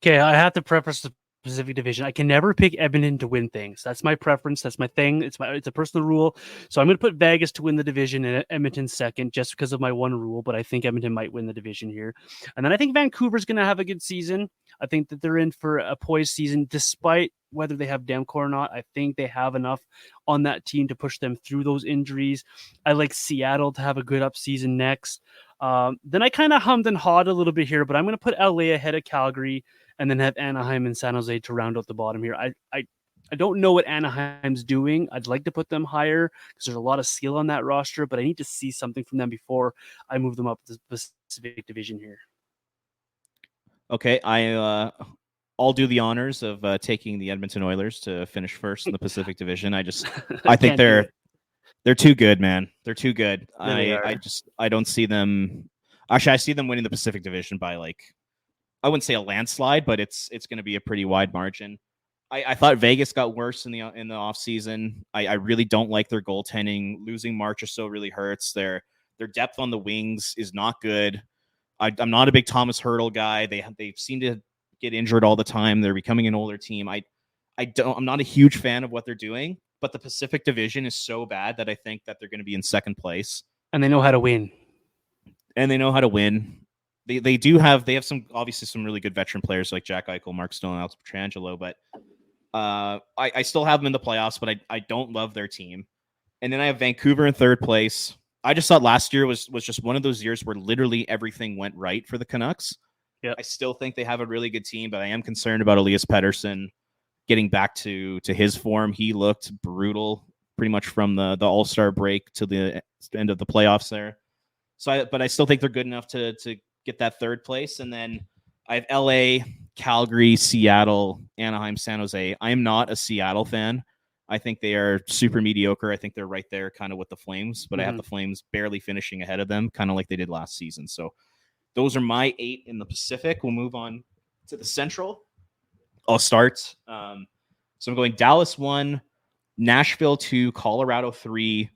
Okay, I have to preface the Pacific Division. I can never pick Edmonton to win things. That's my preference. That's my thing. It's a personal rule. So I'm going to put Vegas to win the division and Edmonton second just because of my one rule, but I think Edmonton might win the division here. And then I think Vancouver's going to have a good season. I think that they're in for a poised season despite whether they have Demko or not. I think they have enough on that team to push them through those injuries. I like Seattle to have a good up season next. Then I kind of hummed and hawed a little bit here, but I'm going to put LA ahead of Calgary and then have Anaheim and San Jose to round out the bottom here. I don't know what Anaheim's doing. I'd like to put them higher because there's a lot of skill on that roster, but I need to see something from them before I move them up the Pacific Division here. Okay, I'll do the honors of taking the Edmonton Oilers to finish first in the Pacific Division. I think they're too good, man. They're too good. I don't see them. Actually, I see them winning the Pacific Division by I wouldn't say a landslide, but it's going to be a pretty wide margin. I thought Vegas got worse in the offseason. I really don't like their goaltending. Losing Marchessault really hurts. Their depth on the wings is not good. I'm not a big Thomas Hertl guy. They seem to get injured all the time. They're becoming an older team. I'm not a huge fan of what they're doing, but the Pacific Division is so bad that I think that they're going to be in second place. And they know how to win. They have some obviously some really good veteran players like Jack Eichel, Mark Stone, Alex Pietrangelo, but I still have them in the playoffs, but I don't love their team. And then I have Vancouver in third place. I just thought last year was just one of those years where literally everything went right for the Canucks. Yeah, I still think they have a really good team, but I am concerned about Elias Pettersson getting back to his form. He looked brutal pretty much from the All-Star break to the end of the playoffs there. So, but I still think they're good enough to get that third place. And then I have LA, Calgary, Seattle, Anaheim, San Jose. I am not a Seattle fan. I think they are super mediocre. I think they're right there kind of with the Flames, but I have the Flames barely finishing ahead of them, kind of like they did last season. So those are my 8 in the Pacific. We'll move on to the Central. I'll start. So I'm going Dallas 1, Nashville 2, Colorado 3,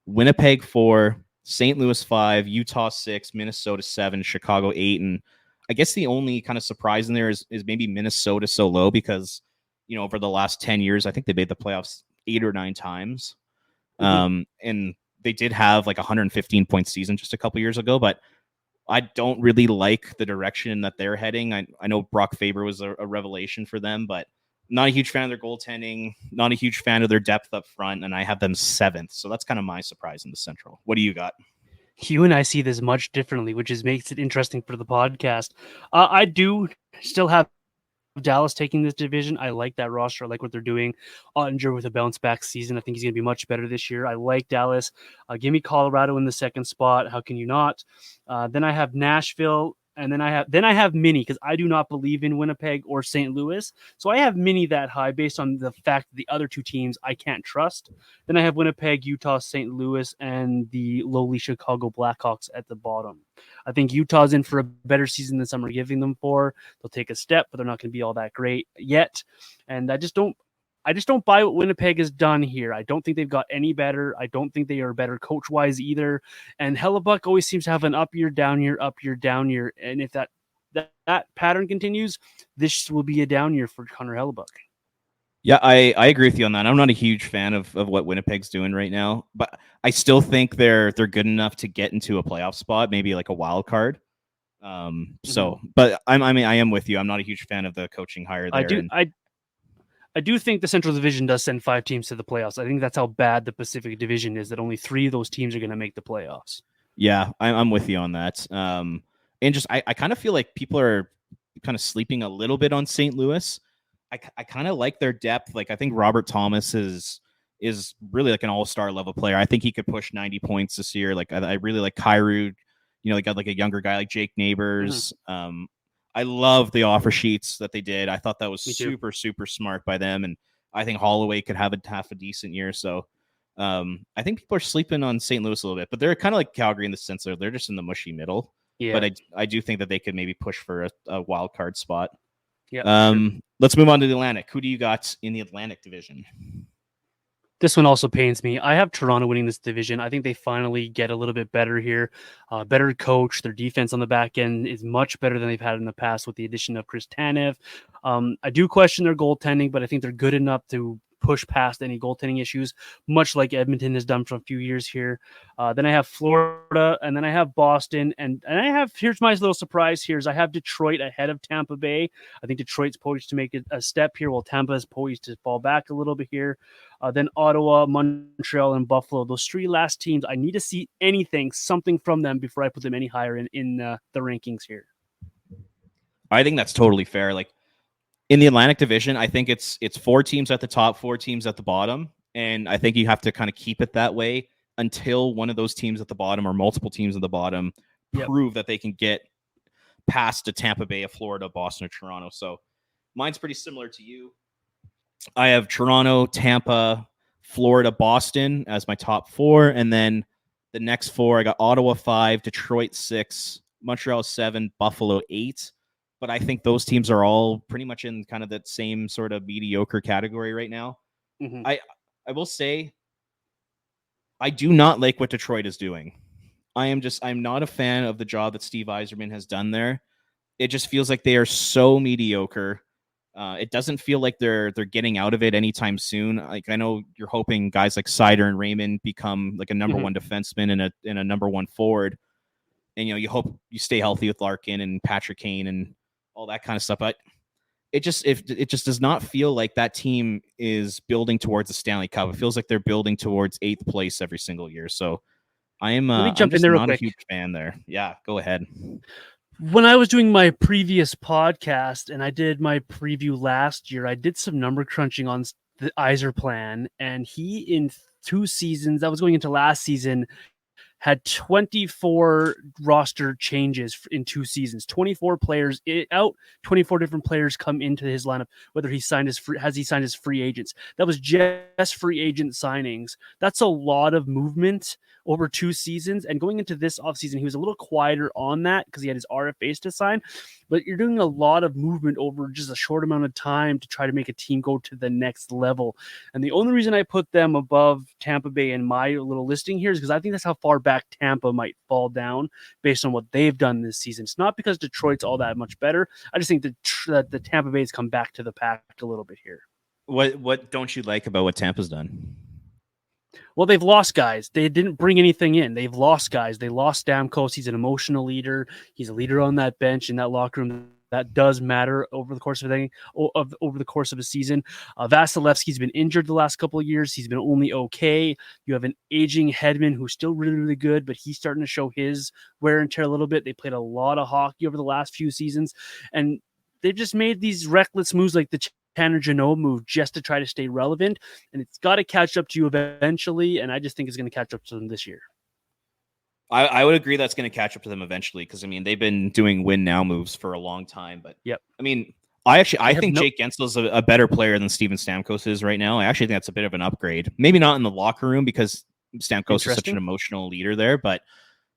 Winnipeg 4, St. Louis 5, Utah 6, Minnesota 7, Chicago 8. And I guess the only kind of surprise in there is maybe Minnesota so low because, over the last 10 years, I think they made the playoffs 8 or 9 times. And they did have like a 115-point season just a couple years ago, but I don't really like the direction that they're heading. I know Brock Faber was a revelation for them, but not a huge fan of their goaltending, not a huge fan of their depth up front, and I have them 7th. So that's kind of my surprise in the Central. What do you got? You and I see this much differently, which makes it interesting for the podcast. I do still have Dallas taking this division. I like that roster. I like what they're doing. Ottinger with a bounce back season. I think he's going to be much better this year. I like Dallas. Give me Colorado in the second spot. How can you not? Then I have Nashville And then I have mini, because I do not believe in Winnipeg or St. Louis. So I have mini that high based on the fact that the other two teams I can't trust. Then I have Winnipeg, Utah, St. Louis, and the lowly Chicago Blackhawks at the bottom. I think Utah's in for a better season than some are giving them for. They'll take a step, but they're not going to be all that great yet. And I just don't buy what Winnipeg has done here. I don't think they've got any better. I don't think they are better coach-wise either. And Hellebuck always seems to have an up year, down year, up year, down year. And if that pattern continues, this will be a down year for Connor Hellebuck. Yeah, I agree with you on that. I'm not a huge fan of what Winnipeg's doing right now, but I still think they're good enough to get into a playoff spot, maybe like a wild card. But I am with you. I'm not a huge fan of the coaching hire there. I do think the Central Division does send 5 teams to the playoffs. I think that's how bad the Pacific Division is, that only 3 of those teams are going to make the playoffs. Yeah, I'm with you on that. And just I kind of feel like people are kind of sleeping a little bit on St. Louis. I kind of like their depth. Like, I think Robert Thomas is really like an all-star level player. I think he could push 90 points this year. Like, I really like Kyrou. You know, they got like a younger guy like Jake Neighbors. I love the offer sheets that they did. I thought that was super, super smart by them. And I think Holloway could have a decent year. So I think people are sleeping on St. Louis a little bit, but they're kind of like Calgary in the sense that they're just in the mushy middle. Yeah. But I do think that they could maybe push for a wild card spot. Yeah. Let's move on to the Atlantic. Who do you got in the Atlantic division? This one also pains me. I have Toronto winning this division. I think they finally get a little bit better here. Better coach. Their defense on the back end is much better than they've had in the past with the addition of Chris Tanev. I do question their goaltending, but I think they're good enough to push past any goaltending issues, much like Edmonton has done for a few years here. Then I have Florida, and then I have Boston, and I have, here's my little surprise here, is I have Detroit ahead of Tampa Bay. I think Detroit's poised to make a step here, while Tampa is poised to fall back a little bit here. Then Ottawa, Montreal, and Buffalo. Those 3 last teams, I need to see something from them before I put them any higher in the rankings here. I think that's totally fair. Like, in the Atlantic division, I think it's 4 teams at the top, 4 teams at the bottom. And I think you have to kind of keep it that way until one of those teams at the bottom or multiple teams at the bottom prove that they can get past a Tampa Bay, a Florida, Boston, or Toronto. So mine's pretty similar to you. I have Toronto, Tampa, Florida, Boston as my top 4. And then the next 4, I got Ottawa 5, Detroit 6, Montreal 7, Buffalo 8. But I think those teams are all pretty much in kind of that same sort of mediocre category right now. I will say, I do not like what Detroit is doing. I'm not a fan of the job that Steve Yzerman has done there. It just feels like they are so mediocre. It doesn't feel like they're getting out of it anytime soon. Like, I know you're hoping guys like Seider and Raymond become like a number 1 defenseman and a number 1 forward. And, you know, you hope you stay healthy with Larkin and Patrick Kane and all that kind of stuff. But it just does not feel like that team is building towards the Stanley Cup. It feels like they're building towards 8th place every single year. So I'm not a huge fan there. Yeah, go ahead. When I was doing my previous podcast and I did my preview last year, I did some number crunching on the Yzer plan, and he, in 2 seasons, that was going into last season, had 24 roster changes in 2 seasons. 24 players out, 24 different players come into his lineup, whether he signed his free agents. That was just free agent signings. That's a lot of movement over 2 seasons. And going into this offseason, he was a little quieter on that because he had his RFAs to sign. But you're doing a lot of movement over just a short amount of time to try to make a team go to the next level. And the only reason I put them above Tampa Bay in my little listing here is because I think that's how far back Tampa might fall down based on what they've done this season. It's not because Detroit's all that much better. I just think that the Tampa Bay's come back to the pack a little bit here. What don't you like about what Tampa's done? Well, they've lost guys. They didn't bring anything in. They've lost guys. They lost Stamkos. He's an emotional leader. He's a leader on that bench in that locker room. That does matter over the course of a season. Vasilevsky's been injured the last couple of years. He's been only okay. You have an aging Hedman who's still really, really good, but he's starting to show his wear and tear a little bit. They played a lot of hockey over the last few seasons, and they've just made these reckless moves like the Tanner Jeannot move just to try to stay relevant, and it's got to catch up to you eventually, and I just think it's going to catch up to them this year. I would agree that's going to catch up to them eventually because, I mean, they've been doing win now moves for a long time. But, Yep. I mean, I think Jake Guentzel is a better player than Steven Stamkos is right now. I actually think that's a bit of an upgrade. Maybe not in the locker room because Stamkos is such an emotional leader there, but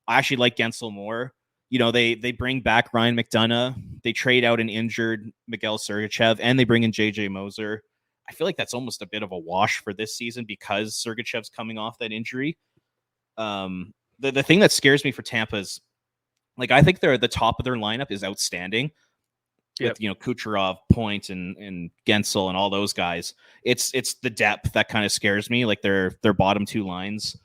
I actually like Guentzel more. You know, they bring back Ryan McDonough. They trade out an injured Miguel Sergachev, and they bring in JJ Moser. I feel like that's almost a bit of a wash for this season because Sergachev's coming off that injury. The thing that scares me for Tampa is, like, I think the top of their lineup is outstanding. With, you know, Kucherov, Point, and Guentzel and all those guys. It's the depth that kind of scares me. Like their bottom two lines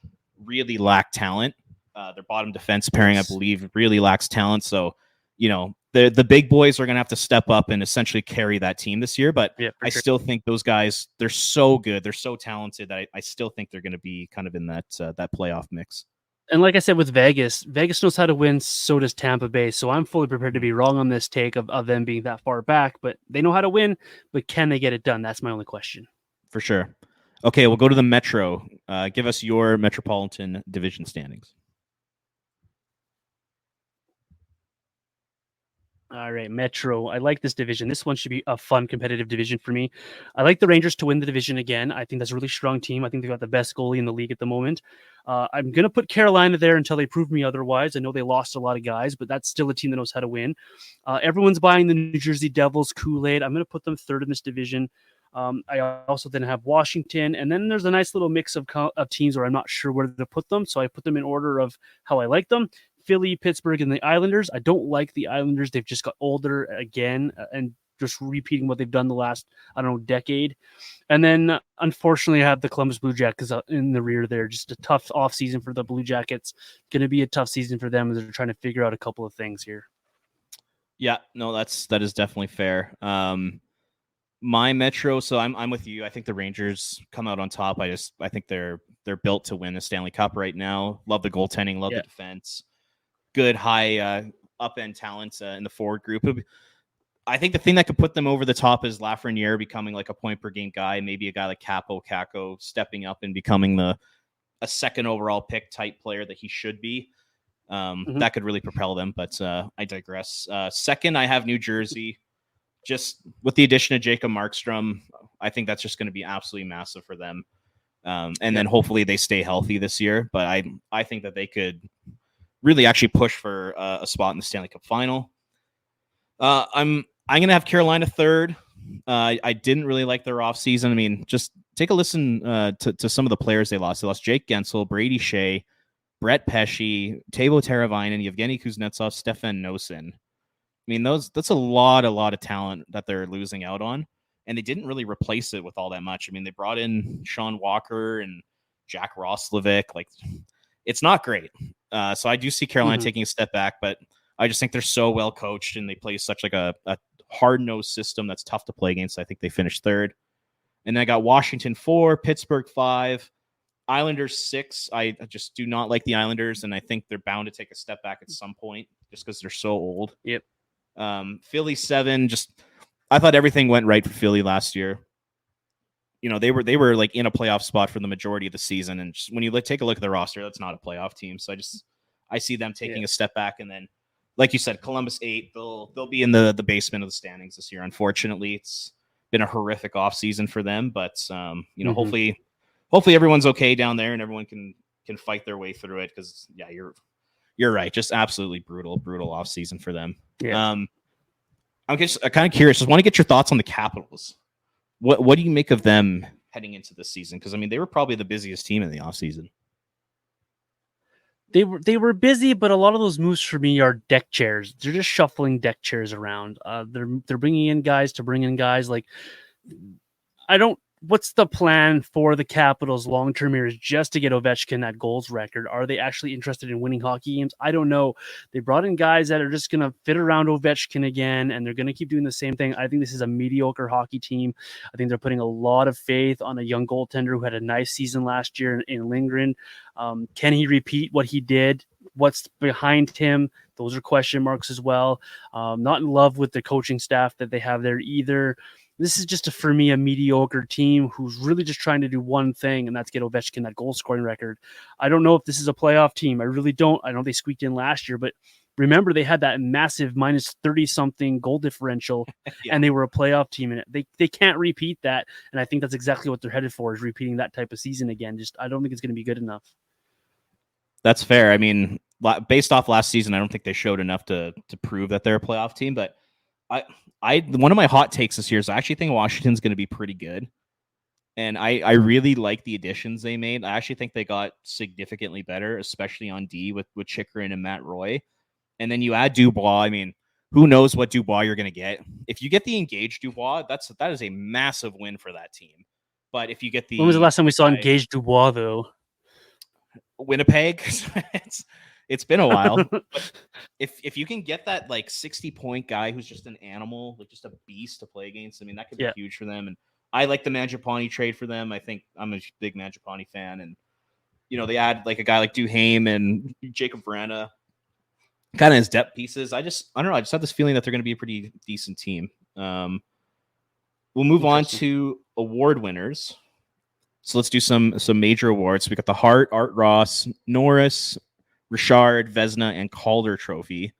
really lack talent. Their bottom defense pairing, I believe, really lacks talent. So, you know, the big boys are going to have to step up and essentially carry that team this year. But I still think those guys, they're so good. They're so talented that I still think they're going to be kind of in that playoff mix. And like I said, with Vegas knows how to win. So does Tampa Bay. So I'm fully prepared to be wrong on this take of them being that far back, but they know how to win, but can they get it done? That's my only question. For sure. Okay. We'll go to the Metro. Give us your Metropolitan Division standings. All right, Metro. I like this division. This one should be a fun, competitive division for me. I like the Rangers to win the division again. I think that's a really strong team. I think they've got the best goalie in the league at the moment. I'm going to put Carolina there until they prove me otherwise. I know they lost a lot of guys, but that's still a team that knows how to win. Everyone's buying the New Jersey Devils Kool-Aid. I'm going to put them third in this division. I also then have Washington, and then there's a nice little mix of teams where I'm not sure where to put them, so I put them in order of how I like them. Philly, Pittsburgh, and the Islanders. I don't like the Islanders. They've just got older again and just repeating what they've done the last, decade. And then, unfortunately, I have the Columbus Blue Jackets in the rear there. Just a tough offseason for the Blue Jackets. Going to be a tough season for them as they're trying to figure out a couple of things here. Yeah, no, that is definitely fair. My Metro, so I'm with you. I think the Rangers come out on top. I think they're built to win the Stanley Cup right now. Love the goaltending, love the defense. Good high up end talents in the forward group. I think the thing that could put them over the top is Lafreniere becoming like a point per game guy. Maybe a guy like Kako stepping up and becoming a second overall pick type player that he should be. That could really propel them. But I digress. Second, I have New Jersey. Just with the addition of Jacob Markstrom, I think that's just going to be absolutely massive for them. And then hopefully they stay healthy this year. But I think that they could really actually push for a spot in the Stanley Cup final. I'm going to have Carolina third. I didn't really like their offseason. I mean, just take a listen to some of the players they lost. They lost Jake Guentzel, Brady Shea, Brett Pesce, Teuvo Teravainen, Evgeny Kuznetsov, Stefan Nosen. I mean, that's a lot of talent that they're losing out on. And they didn't really replace it with all that much. I mean, they brought in Sean Walker and Jack Roslovic. Like, it's not great. So I do see Carolina taking a step back, but I just think they're so well coached and they play such like a hard-nosed system that's tough to play against. I think they finished third. And then I got Washington 4, Pittsburgh 5, Islanders 6. I just do not like the Islanders, and I think they're bound to take a step back at some point just because they're so old. Yep. Philly 7. I thought everything went right for Philly last year. You know, they were like in a playoff spot for the majority of the season, and just when you take a look at the roster, that's not a playoff team. So I see them taking a step back, and then, like you said, Columbus 8. They'll be in the basement of the standings this year. Unfortunately, it's been a horrific offseason for them, but you know, hopefully everyone's okay down there and everyone can fight their way through it. Because you're right, just absolutely brutal offseason for them. Yeah. I'm just kind of curious. Just want to get your thoughts on the Capitals. What do you make of them heading into this season? Because I mean, they were probably the busiest team in the offseason. They were busy, but a lot of those moves for me are deck chairs. They're just shuffling deck chairs around. They're bringing in guys to bring in guys. Like, what's the plan for the Capitals long-term here? Is just to get Ovechkin that goals record? Are they actually interested in winning hockey games? I don't know. They brought in guys that are just going to fit around Ovechkin again, and they're going to keep doing the same thing. I think this is a mediocre hockey team. I think they're putting a lot of faith on a young goaltender who had a nice season last year in Lindgren. Can he repeat what he did? What's behind him? Those are question marks as well. Not in love with the coaching staff that they have there either. This is just for me a mediocre team who's really just trying to do one thing, and that's get Ovechkin that goal scoring record. I don't know if this is a playoff team. I really don't. I know they squeaked in last year, but remember they had that massive minus 30 something goal differential, and they were a playoff team, and they can't repeat that. And I think that's exactly what they're headed for, is repeating that type of season again. Just I don't think it's going to be good enough. That's fair. I mean, based off last season, I don't think they showed enough to prove that they're a playoff team. But one of my hot takes this year is I actually think Washington's going to be pretty good. And I really like the additions they made. I actually think they got significantly better, especially on D with Chychrun and Matt Roy. And then you add Dubois. I mean, who knows what Dubois you're going to get? If you get the engaged Dubois, that is a massive win for that team. But if you get the... When was the last time we saw engaged Dubois, though? Winnipeg. It's been a while. But if you can get that like 60-point guy who's just an animal, like just a beast to play against, I mean, that could be huge for them. And I like the Mangiapane trade for them. I think I'm a big Mangiapane fan. And, you know, they add like a guy like Duhaime and Jacob Vrana kind of as depth pieces. I don't know. I just have this feeling that they're going to be a pretty decent team. We'll move on to award winners. So let's do some major awards. We got the Hart, Art Ross, Norris, Richard, Vezina, and Calder Trophy.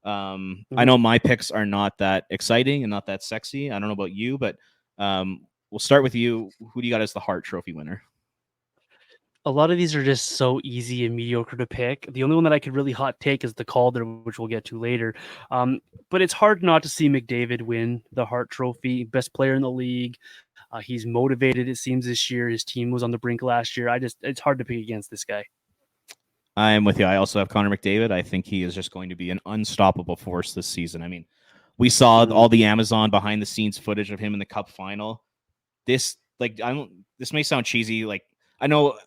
I know my picks are not that exciting and not that sexy. I don't know about you, but we'll start with you. Who do you got as the Hart Trophy winner? A lot of these are just so easy and mediocre to pick. The only one that I could really hot take is the Calder, which we'll get to later. But it's hard not to see McDavid win the Hart Trophy, best player in the league. He's motivated, it seems, this year. His team was on the brink last year. It's hard to pick against this guy. I'm with you. I also have Connor McDavid. I think he is just going to be an unstoppable force this season. I mean, we saw all the Amazon behind the scenes footage of him in the Cup final. This may sound cheesy. Like, I know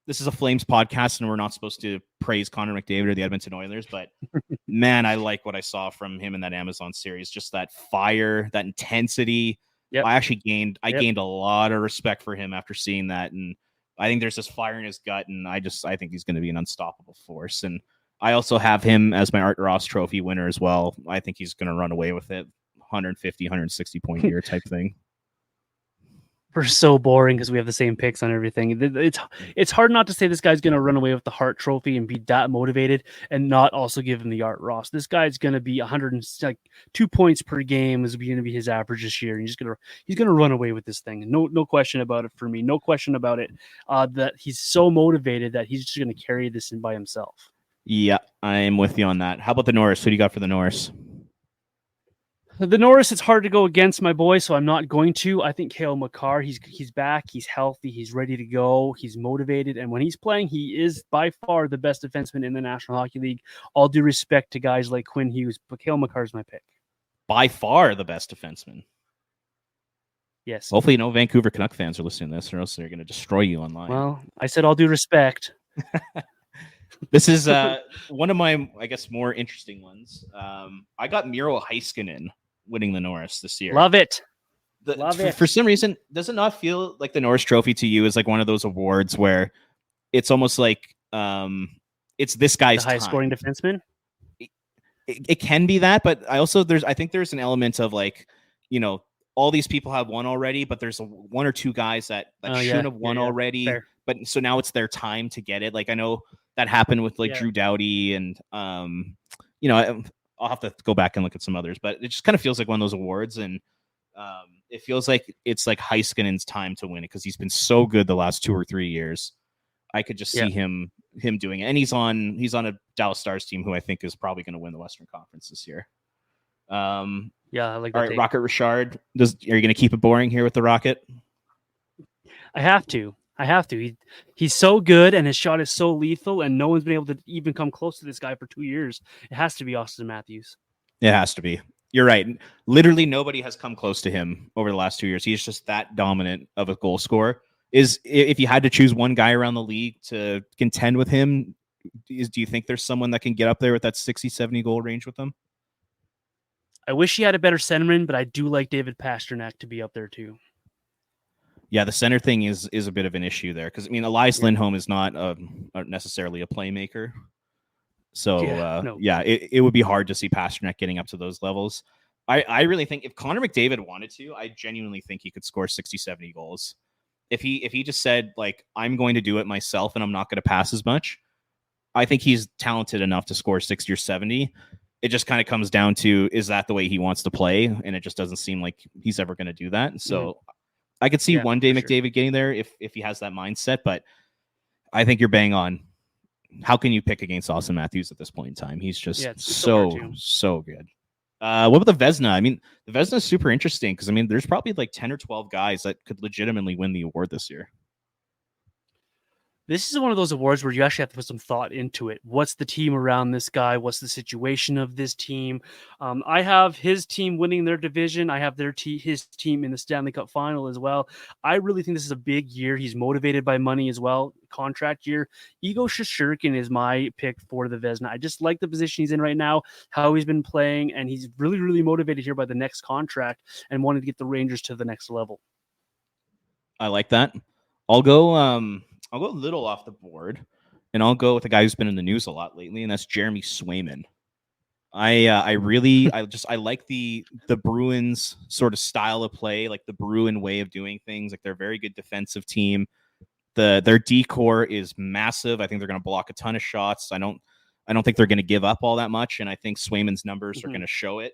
this is a Flames podcast and we're not supposed to praise Connor McDavid or the Edmonton Oilers, but man, I like what I saw from him in that Amazon series. Just that fire, that intensity. Yep. I gained a lot of respect for him after seeing that. And I think there's this fire in his gut, and I think he's going to be an unstoppable force. And I also have him as my Art Ross Trophy winner as well. I think he's going to run away with it. 150, 160 point year type thing. We're so boring because we have the same picks on everything. It's hard not to say this guy's going to run away with the Hart Trophy and be that motivated and not also give him the Art Ross. This guy's going to be 2 points per game is going to be his average this year. And he's going to run away with this thing. No question about it for me. No question about it. That he's so motivated that he's just going to carry this in by himself. Yeah, I'm with you on that. How about the Norris? Who do you got for the Norris? The Norris, it's hard to go against my boy, so I'm not going to. I think Cale Makar, he's back, he's healthy, he's ready to go, he's motivated, and when he's playing, he is by far the best defenseman in the National Hockey League. All due respect to guys like Quinn Hughes, but Cale Makar is my pick. By far the best defenseman. Yes. Hopefully no Vancouver Canuck fans are listening to this, or else they're going to destroy you online. Well, I said all due respect. This is one of my, I guess, more interesting ones. I got Miro Heiskanen winning the Norris this year. Love it. For some reason, does it not feel like the Norris Trophy to you is like one of those awards where it's almost like it's this guy's the highest scoring defenseman? It can be that, but I think there's an element of like, you know, all these people have won already, but there's one or two guys that shouldn't have won already. Fair. But so now it's their time to get it. Like I know that happened with like Drew Doughty and you know, I'll have to go back and look at some others, but it just kind of feels like one of those awards, and it feels like it's like Heiskanen's time to win it because he's been so good the last 2 or 3 years. I could just see him doing it, and he's on a Dallas Stars team who I think is probably going to win the Western Conference this year. I like that. All right, Rocket Richard. Are you going to keep it boring here with the Rocket? I have to. He's so good, and his shot is so lethal, and no one's been able to even come close to this guy for 2 years. It has to be Austin Matthews. It has to be. You're right. Literally nobody has come close to him over the last 2 years. He's just that dominant of a goal scorer. If you had to choose one guy around the league to contend with him, do you think there's someone that can get up there with that 60, 70 goal range with him? I wish he had a better centerman, but I do like David Pastrnak to be up there too. Yeah, the center thing is a bit of an issue there because I mean Elias Lindholm is not necessarily a playmaker, so it would be hard to see Pastrnak getting up to those levels. I really think if Connor McDavid wanted to, I genuinely think he could score 60, 70 goals. If he just said, like, I'm going to do it myself and I'm not going to pass as much, I think he's talented enough to score 60 or 70. It just kind of comes down to, is that the way he wants to play? And it just doesn't seem like he's ever going to do that. So I could see one day McDavid getting there if he has that mindset, but I think you're bang on. How can you pick against Austin Matthews at this point in time? He's just so good. What about the Vezina? I mean, the Vezina is super interesting because, I mean, there's probably like 10 or 12 guys that could legitimately win the award this year. This is one of those awards where you actually have to put some thought into it. What's the team around this guy? What's the situation of this team? I have his team winning their division. I have his team in the Stanley Cup final as well. I really think this is a big year. He's motivated by money as well. Contract year. Igor Shesterkin is my pick for the Vezina. I just like the position he's in right now, how he's been playing, and he's really, really motivated here by the next contract and wanted to get the Rangers to the next level. I like that. I'll go a little off the board, and I'll go with a guy who's been in the news a lot lately, and that's Jeremy Swayman. I like the Bruins sort of style of play, like the Bruin way of doing things. Like, they're a very good defensive team. Their D-core is massive. I think they're going to block a ton of shots. I don't think they're going to give up all that much, and I think Swayman's numbers are going to show it.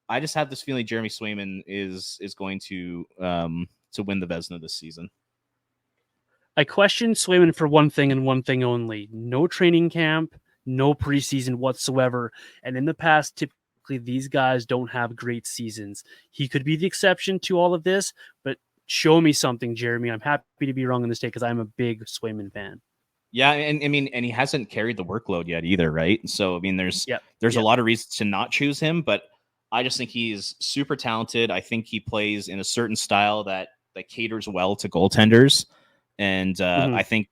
I just have this feeling Jeremy Swayman is going to win the Vezina this season. I question Swayman for one thing and one thing only. No training camp, no preseason whatsoever. And in the past, typically these guys don't have great seasons. He could be the exception to all of this, but show me something, Jeremy. I'm happy to be wrong in this day because I'm a big Swayman fan. Yeah, and I mean, and he hasn't carried the workload yet either, right? So, I mean, there's a lot of reasons to not choose him, but I just think he's super talented. I think he plays in a certain style that caters well to goaltenders. And I think,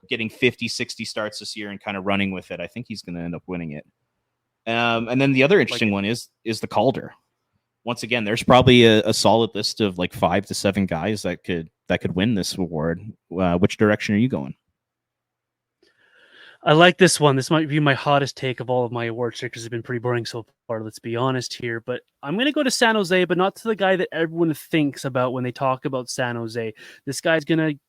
getting 50, 60 starts this year and kind of running with it, I think he's going to end up winning it. And then the other interesting one is the Calder. Once again, there's probably a solid list of like 5 to 7 guys that could win this award. Which direction are you going? I like this one. This might be my hottest take of all of my awards here because it's been pretty boring so far. Let's be honest here. But I'm going to go to San Jose, but not to the guy that everyone thinks about when they talk about San Jose. This guy's going to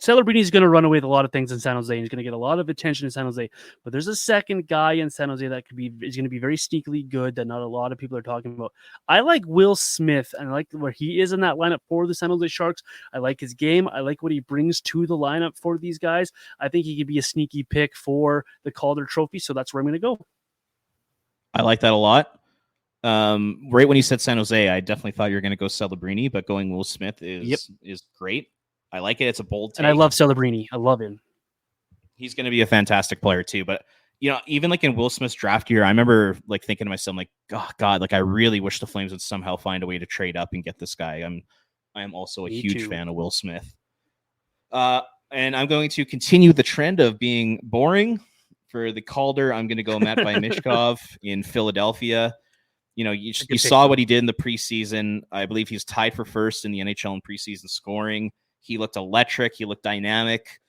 Celebrini's going to run away with a lot of things in San Jose, and he's going to get a lot of attention in San Jose. But there's a second guy in San Jose that is going to be very sneakily good that not a lot of people are talking about. I like Will Smith, and I like where he is in that lineup for the San Jose Sharks. I like his game. I like what he brings to the lineup for these guys. I think he could be a sneaky pick for the Calder Trophy, so that's where I'm going to go. I like that a lot. Right when you said San Jose, I definitely thought you were going to go Celebrini, but going Will Smith is great. I like it. It's a bold take. And I love Celebrini. I love him. He's going to be a fantastic player too. But, even like in Will Smith's draft year, I remember like thinking to myself, like, oh God, like I really wish the Flames would somehow find a way to trade up and get this guy. I am also a huge fan of Will Smith. And I'm going to continue the trend of being boring. For the Calder, I'm going to go Matt Mishkov in Philadelphia. You saw what he did in the preseason. I believe he's tied for first in the NHL in preseason scoring. He looked electric. He looked dynamic.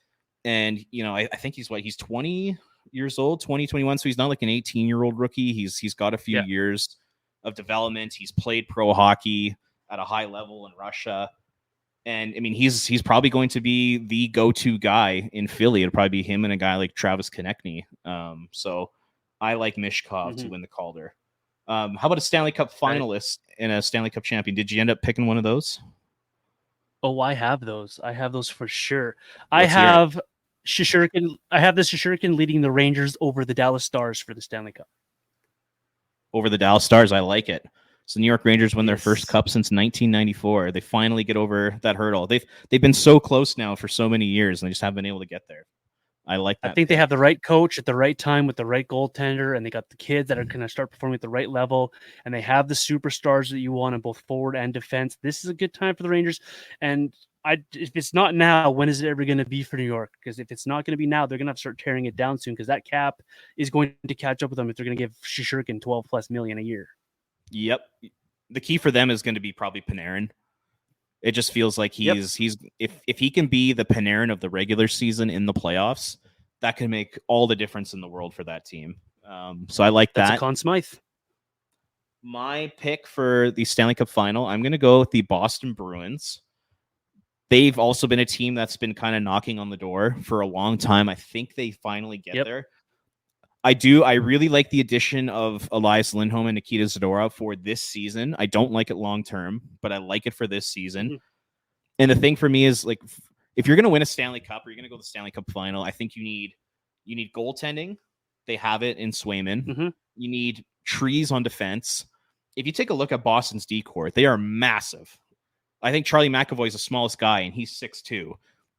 And, I think he's 20 years old, 21. So he's not like an 18-year-old rookie. He's got a few years of development. He's played pro hockey at a high level in Russia. And I mean, he's probably going to be the go-to guy in Philly. It'll probably be him and a guy like Travis Konechny. So I like Mishkov to win the Calder. How about a Stanley Cup finalist and a Stanley Cup champion? Did you end up picking one of those? Oh, I have those. I have those for sure. I have Shesterkin. I have the Shesterkin leading the Rangers over the Dallas Stars for the Stanley Cup. Over the Dallas Stars, I like it. So New York Rangers win their first cup since 1994. They finally get over that hurdle. They've been so close now for so many years, and they just haven't been able to get there. I like that. I think they have the right coach at the right time with the right goaltender, and they got the kids that are going to start performing at the right level, and they have the superstars that you want in both forward and defense. This is a good time for the Rangers, and if it's not now, when is it ever going to be for New York? Because if it's not going to be now, they're going to have to start tearing it down soon because that cap is going to catch up with them if they're going to give Shesterkin $12+ million a year. Yep. The key for them is going to be probably Panarin. It just feels like he's if he can be the Panarin of the regular season in the playoffs, that can make all the difference in the world for that team. So I like that. That's a Conn Smythe. My pick for the Stanley Cup final, I'm going to go with the Boston Bruins. They've also been a team that's been kind of knocking on the door for a long time. I think they finally get there. I really like the addition of Elias Lindholm and Nikita Zadorov for this season. I don't like it long term, but I like it for this season. Mm-hmm. And the thing for me is, like, if you're going to win a Stanley Cup or you're going to go to the Stanley Cup final, I think you need goaltending. They have it in Swayman. Mm-hmm. You need trees on defense. If you take a look at Boston's D-corps, they are massive. I think Charlie McAvoy is the smallest guy, and he's 6'2".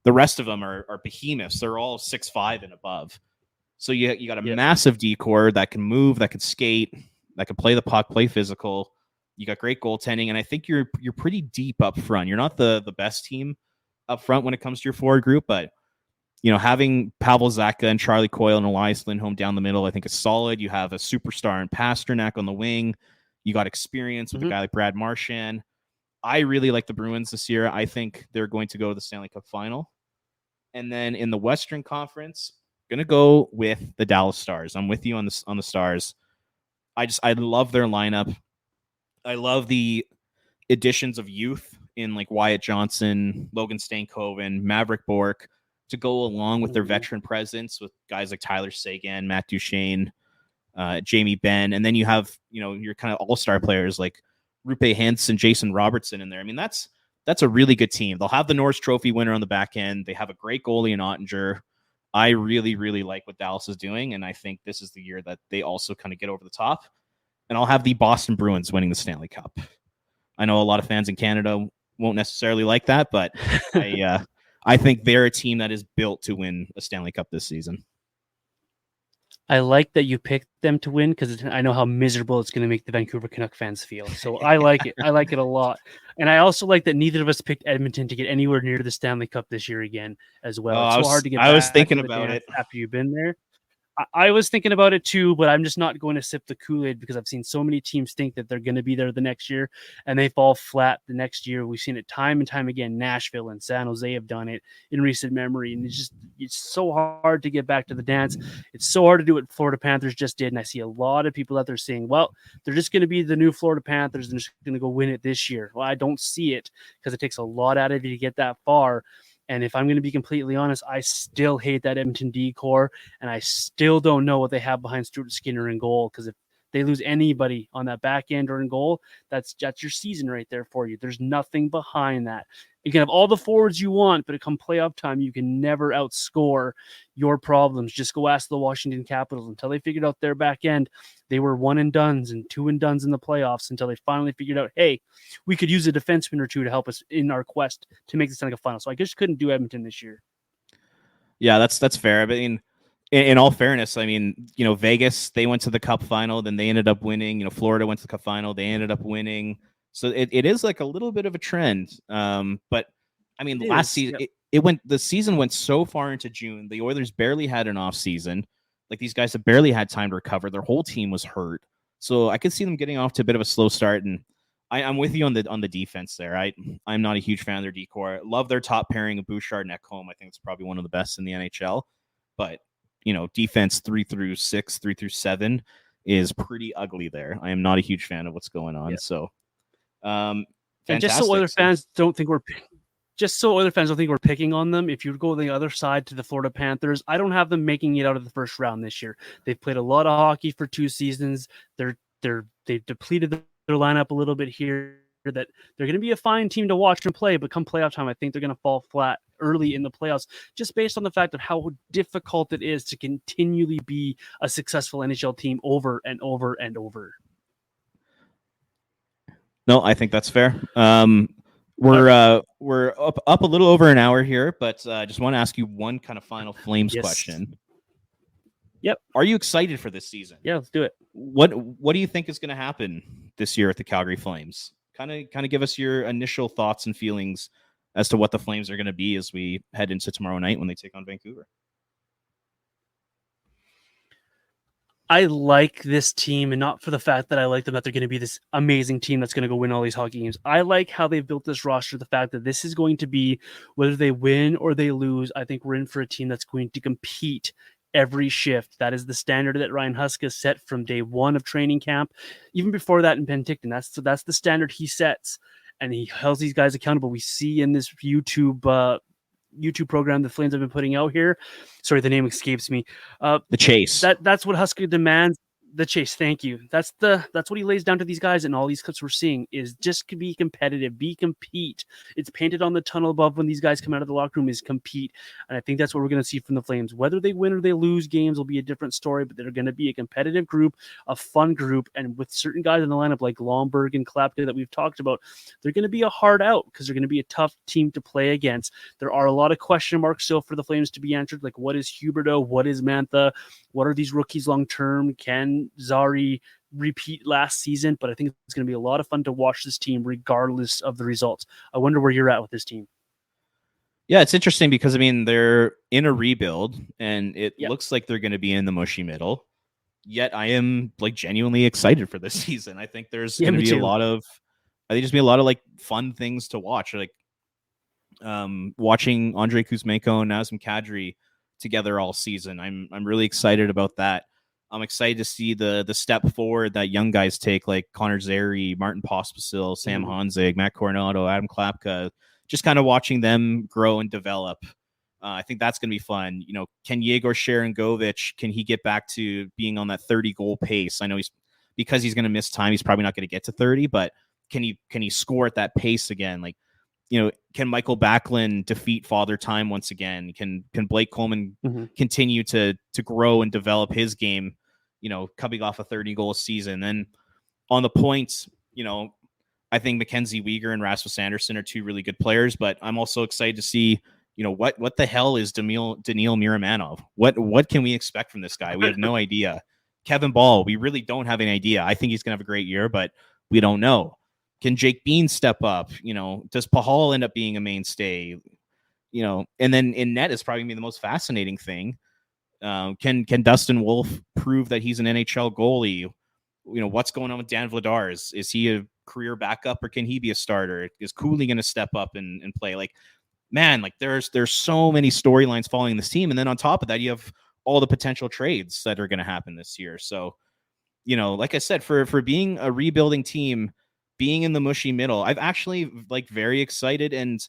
The rest of them are behemoths. They're all 6'5" and above. So you got a massive D-corps that can move, that can skate, that can play the puck, play physical. You got great goaltending, and I think you're pretty deep up front. You're not the best team up front when it comes to your forward group, but having Pavel Zacha and Charlie Coyle and Elias Lindholm down the middle, I think is solid. You have a superstar in Pasternak on the wing. You got experience with a guy like Brad Marchand. I really like the Bruins this year. I think they're going to go to the Stanley Cup final. And then in the Western Conference, going to go with the Dallas Stars. I'm with you on the Stars. I love their lineup. I love the additions of youth in like Wyatt Johnson, Logan Stankoven, Maverick Bourque to go along with their veteran presence with guys like Tyler Seguin, Matt Duchene, Jamie Benn. And then you have, your kind of all-star players like Rupe Hintz and Jason Robertson in there. I mean, that's a really good team. They'll have the Norris Trophy winner on the back end. They have a great goalie in Ottinger. I really, really like what Dallas is doing, and I think this is the year that they also kind of get over the top. And I'll have the Boston Bruins winning the Stanley Cup. I know a lot of fans in Canada won't necessarily like that, but I think they're a team that is built to win a Stanley Cup this season. I like that you picked them to win because I know how miserable it's going to make the Vancouver Canuck fans feel. So I like it. I like it a lot. And I also like that neither of us picked Edmonton to get anywhere near the Stanley Cup this year again as well. It's so hard to get back. I was thinking about it after you've been there. I was thinking about it too, but I'm just not going to sip the Kool-Aid because I've seen so many teams think that they're going to be there the next year and they fall flat the next year. We've seen it time and time again. Nashville and San Jose have done it in recent memory, and it's so hard to get back to the dance. It's so hard to do what Florida Panthers just did, and I see a lot of people out there saying, well, they're just going to be the new Florida Panthers and just going to go win it this year. Well, I don't see it because it takes a lot out of you to get that far. And if I'm going to be completely honest, I still hate that Edmonton D-corps, and I still don't know what they have behind Stuart Skinner in goal, because if they lose anybody on that back end or in goal, that's your season right there for you. There's nothing behind that. You can have all the forwards you want, but come playoff time, you can never outscore your problems. Just go ask the Washington Capitals. Until they figured out their back end, they were 1-and-dones and 2-and-dones in the playoffs until they finally figured out, hey, we could use a defenseman or two to help us in our quest to make the Stanley Cup final. So I just couldn't do Edmonton this year. Yeah, that's fair. I mean, in all fairness, I mean, Vegas, they went to the Cup final, then they ended up winning. Florida went to the Cup final, they ended up winning. So it is like a little bit of a trend. But I mean, last season, the season went so far into June. The Oilers barely had an off season. Like, these guys have barely had time to recover. Their whole team was hurt. So I could see them getting off to a bit of a slow start. And I'm with you on the defense there. I'm not a huge fan of their D-corps. Love their top pairing of Bouchard and Ekholm. I think it's probably one of the best in the NHL. But defense 3 through 6, 3 through 7 is pretty ugly there. I am not a huge fan of what's going on. So, and just so other fans don't think we're picking on them, if you go the other side to the Florida Panthers, I don't have them making it out of the first round this year. They've played a lot of hockey for 2 seasons. They've depleted their lineup a little bit here. That they're going to be a fine team to watch and play, but come playoff time, I think they're going to fall flat early in the playoffs, just based on the fact of how difficult it is to continually be a successful NHL team over and over and over. No, I think that's fair. We're up a little over an hour here, but I just want to ask you one kind of final Flames question. Yep. Are you excited for this season? Yeah, let's do it. What do you think is going to happen this year at the Calgary Flames? Kind of give us your initial thoughts and feelings as to what the Flames are going to be as we head into tomorrow night when they take on Vancouver. I like this team, and not for the fact that I like them, that they're going to be this amazing team that's going to go win all these hockey games. I like how they've built this roster, the fact that this is going to be, whether they win or they lose, I think we're in for a team that's going to compete every shift. That is the standard that Ryan Huska set from day one of training camp, even before that in Penticton. That's the standard he sets, and he holds these guys accountable. We see in this YouTube program the Flames have been putting out here. Sorry, the name escapes me. The Chase. That's what Huska demands. The Chase, thank you. That's what he lays down to these guys, and all these clips we're seeing is just to be competitive, compete. It's painted on the tunnel above when these guys come out of the locker room is compete, and I think that's what we're going to see from the Flames. Whether they win or they lose games will be a different story, but they're going to be a competitive group, a fun group, and with certain guys in the lineup like Lomberg and Klapka that we've talked about, they're going to be a hard out because they're going to be a tough team to play against. There are a lot of question marks still for the Flames to be answered, like what is Huberdeau, what is Mantha, what are these rookies long term? Can Zari repeat last season? But I think it's going to be a lot of fun to watch this team regardless of the results. I wonder where you're at with this team. Yeah, it's interesting because, I mean, they're in a rebuild and it looks like they're going to be in the mushy middle. Yet I am like genuinely excited for this season. I think there's going to be a lot of like fun things to watch. Like watching Andre Kuzmenko and Nazem Kadri together all season. I'm really excited about that. I'm excited to see the step forward that young guys take, like Connor Zary, Martin Pospisil, Sam Honzig, Matt Coronado, Adam Klapka, just kind of watching them grow and develop. I think that's going to be fun. You know, can Yegor Sharangovich, can he get back to being on that 30 goal pace? I know because he's going to miss time, he's probably not going to get to 30, but can he score at that pace again? Like, you know, can Michael Backlund defeat Father Time once again? Can Blake Coleman continue to grow and develop his game, you know, coming off a 30-goal season? Then on the points, you know, I think Mackenzie Weegar and Rasmus Anderson are two really good players, but I'm also excited to see, you know, what the hell is Daniil Miramanov? What can we expect from this guy? We have no idea. Kevin Ball, we really don't have an idea. I think he's going to have a great year, but we don't know. Can Jake Bean step up? You know, does Pahal end up being a mainstay? You know, and then in net is probably gonna be the most fascinating thing. Can Dustin Wolf prove that he's an NHL goalie? You know, what's going on with Dan Vladar? Is he a career backup or can he be a starter? Is Cooley going to step up and play? Like, man, like there's so many storylines following this team, and then on top of that, you have all the potential trades that are going to happen this year. So, you know, like I said, for being a rebuilding team, being in the mushy middle, I've actually like very excited, and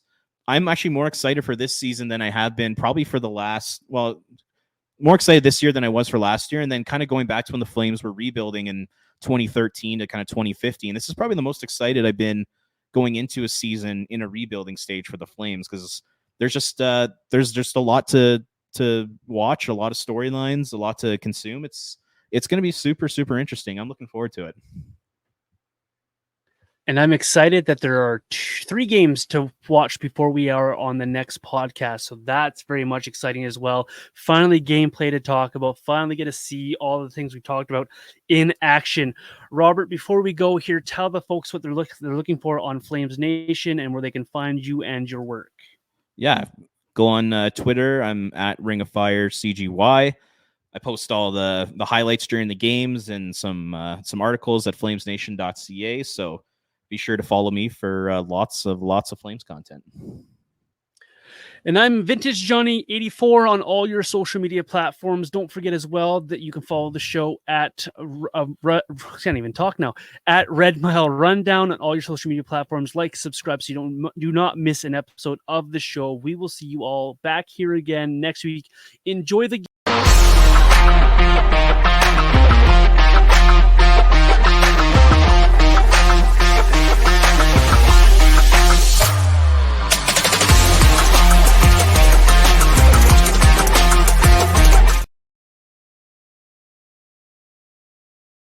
I'm actually more excited for this season than I have been probably for the last, well, more excited this year than I was for last year. And then kind of going back to when the Flames were rebuilding in 2013 to kind of 2015, this is probably the most excited I've been going into a season in a rebuilding stage for the Flames, because there's just a lot to watch, a lot of storylines, a lot to consume. It's going to be super, super interesting. I'm looking forward to it. And I'm excited that there are 3 games to watch before we are on the next podcast. So that's very much exciting as well. Finally, gameplay to talk about. Finally get to see all the things we talked about in action. Robert, before we go here, tell the folks what they're looking for on Flames Nation and where they can find you and your work. Yeah, go on Twitter. I'm at Ring of Fire CGY. I post all the highlights during the games and some articles at flamesnation.ca. So be sure to follow me for lots of Flames content. And I'm Vintage Johnny 84 on all your social media platforms. Don't forget as well that you can follow the show at can't even talk now, at Red Mile Rundown on all your social media platforms. Like, subscribe so you do not miss an episode of the show. We will see you all back here again next week. Enjoy the